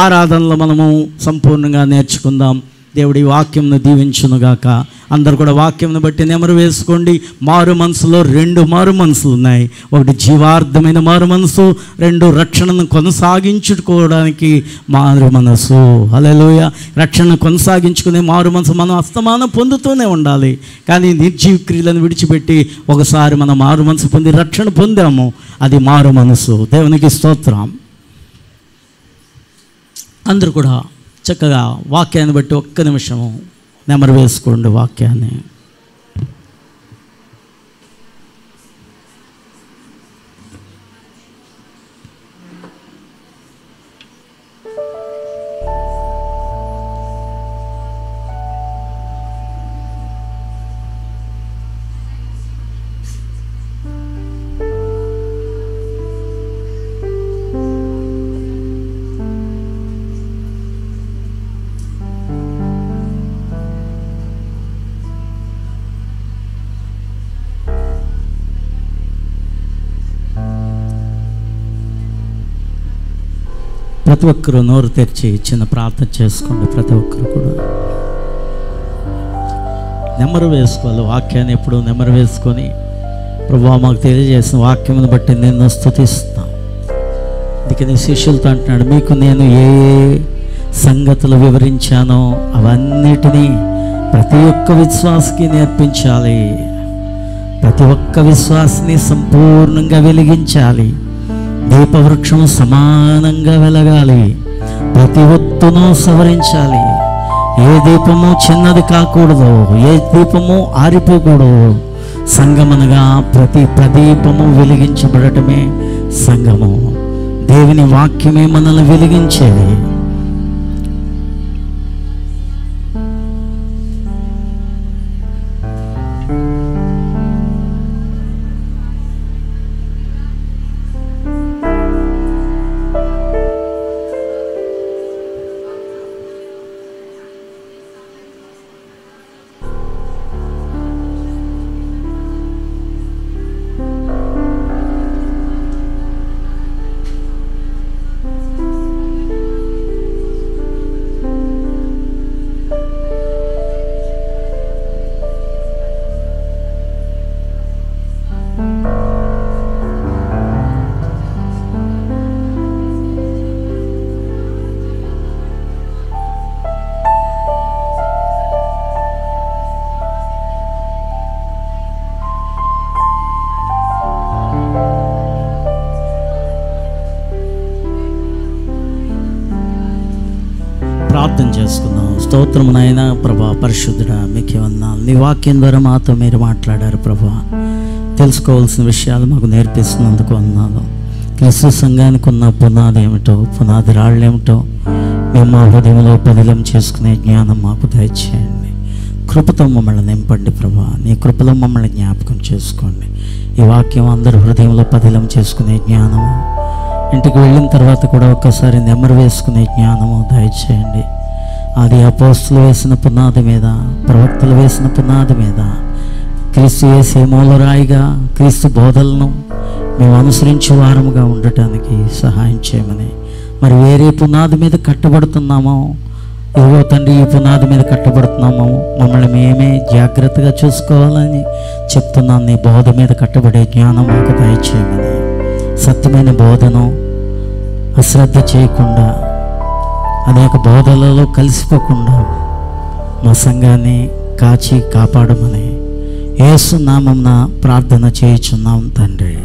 ఆరాధనలో మనము సంపూర్ణంగా నేర్చుకుందాం. దేవుడి వాక్యంను దీవించునుగాక. అందరూ కూడా వాక్యంను బట్టి నెమరు వేసుకోండి. మారు మనసులో 2 మారు మనసులు ఉన్నాయి. ఒకటి జీవార్థమైన మారు మనసు, 2 రక్షణను కొనసాగించుకోవడానికి మారు మనసు. హల్లెలూయా. రక్షణను కొనసాగించుకునే మారు మనసు మనం అస్తమానం పొందుతూనే ఉండాలి. కానీ నిర్జీవ క్రియలను విడిచిపెట్టి ఒకసారి మనం మారు మనసు పొంది రక్షణ పొందాము, అది మారు మనసు. దేవునికి స్తోత్రం. అందరూ కూడా చక్కగా వాక్యాన్ని బట్టి ఒక్క నిమిషము నెమరు వేసుకోండి వాక్యాన్ని. ప్రతి ఒక్కరూ నోరు తెరిచి చిన్న ప్రార్థన చేసుకోండి. ప్రతి ఒక్కరు కూడా నెమరు వేసుకోవాలి. వాక్యాన్ని ఎప్పుడు నెమరు వేసుకొని ప్రభువా మాకు తెలియజేసిన వాక్యమును బట్టి నిన్ను స్తుతిస్తాం. అందుకని శిష్యులతో అంటున్నాడు, మీకు నేను ఏ సంగతులు వివరించానో అవన్నిటినీ ప్రతి ఒక్క విశ్వాసకి నేర్పించాలి. ప్రతి ఒక్క విశ్వాసిని సంపూర్ణంగా వెలిగించాలి. దీపవృక్షం సమానంగా వెలగాలి. ప్రతి ఒత్తును సవరించాలి. ఏ దీపము చిన్నది కాకూడదు, ఏ దీపము ఆరిపోకూడదు. సంగమనగా ప్రతి ప్రదీపము వెలిగించబడటమే సంగము. దేవుని వాక్యమే మనల్ని వెలిగించేది. ప్రార్థన చేసుకుందాం. స్తోత్రము నాయన. ప్రభా పరిశుద్ధుడా మీకే వందనాలు. నీ వాక్యం ద్వారా మాతో మీరు మాట్లాడారు ప్రభా. తెలుసుకోవాల్సిన విషయాలు మాకు నేర్పిస్తున్నందుకు వందనాలు. క్రీస్తు సంఘానికి ఉన్న పునాది ఏమిటో, పునాది రాళ్ళు ఏమిటో మేము మా హృదయంలో పదిలం చేసుకునే జ్ఞానం మాకు దయచేయండి. కృపతో మమ్మల్ని నింపండి ప్రభా. నీ కృపలో మమ్మల్ని జ్ఞాపకం చేసుకోండి. ఈ వాక్యం అందరూ హృదయంలో పదిలం చేసుకునే జ్ఞానము, ఇంటికి వెళ్ళిన తర్వాత కూడా ఒక్కసారి నెమరు వేసుకునే జ్ఞానము దయచేయండి. అది అపోస్తులు వేసిన పునాది మీద, ప్రవక్తలు వేసిన పునాది మీద క్రీస్తు యేసే మూలరాయిగా క్రీస్తు బోధలను మేము అనుసరించే వారముగా ఉండటానికి సహాయం చేయమని, మరి వేరే పునాది మీద కట్టబడుతున్నామో, ఇదిగో తండ్రి ఈ పునాది మీద కట్టబడుతున్నామో మమ్మల్ని మేమే జాగ్రత్తగా చూసుకోవాలని చెప్తున్నాను. నీ బోధ మీద కట్టబడే జ్ఞానం మాకు దయచేయమని, సత్యమైన బోధను అశ్రద్ధ చేయకుండా, అనేక బోధలలో కలిసిపోకుండా మా సంఘాన్ని కాచి కాపాడమని యేసు నామమున ప్రార్థన చేయుచున్నాం తండ్రి.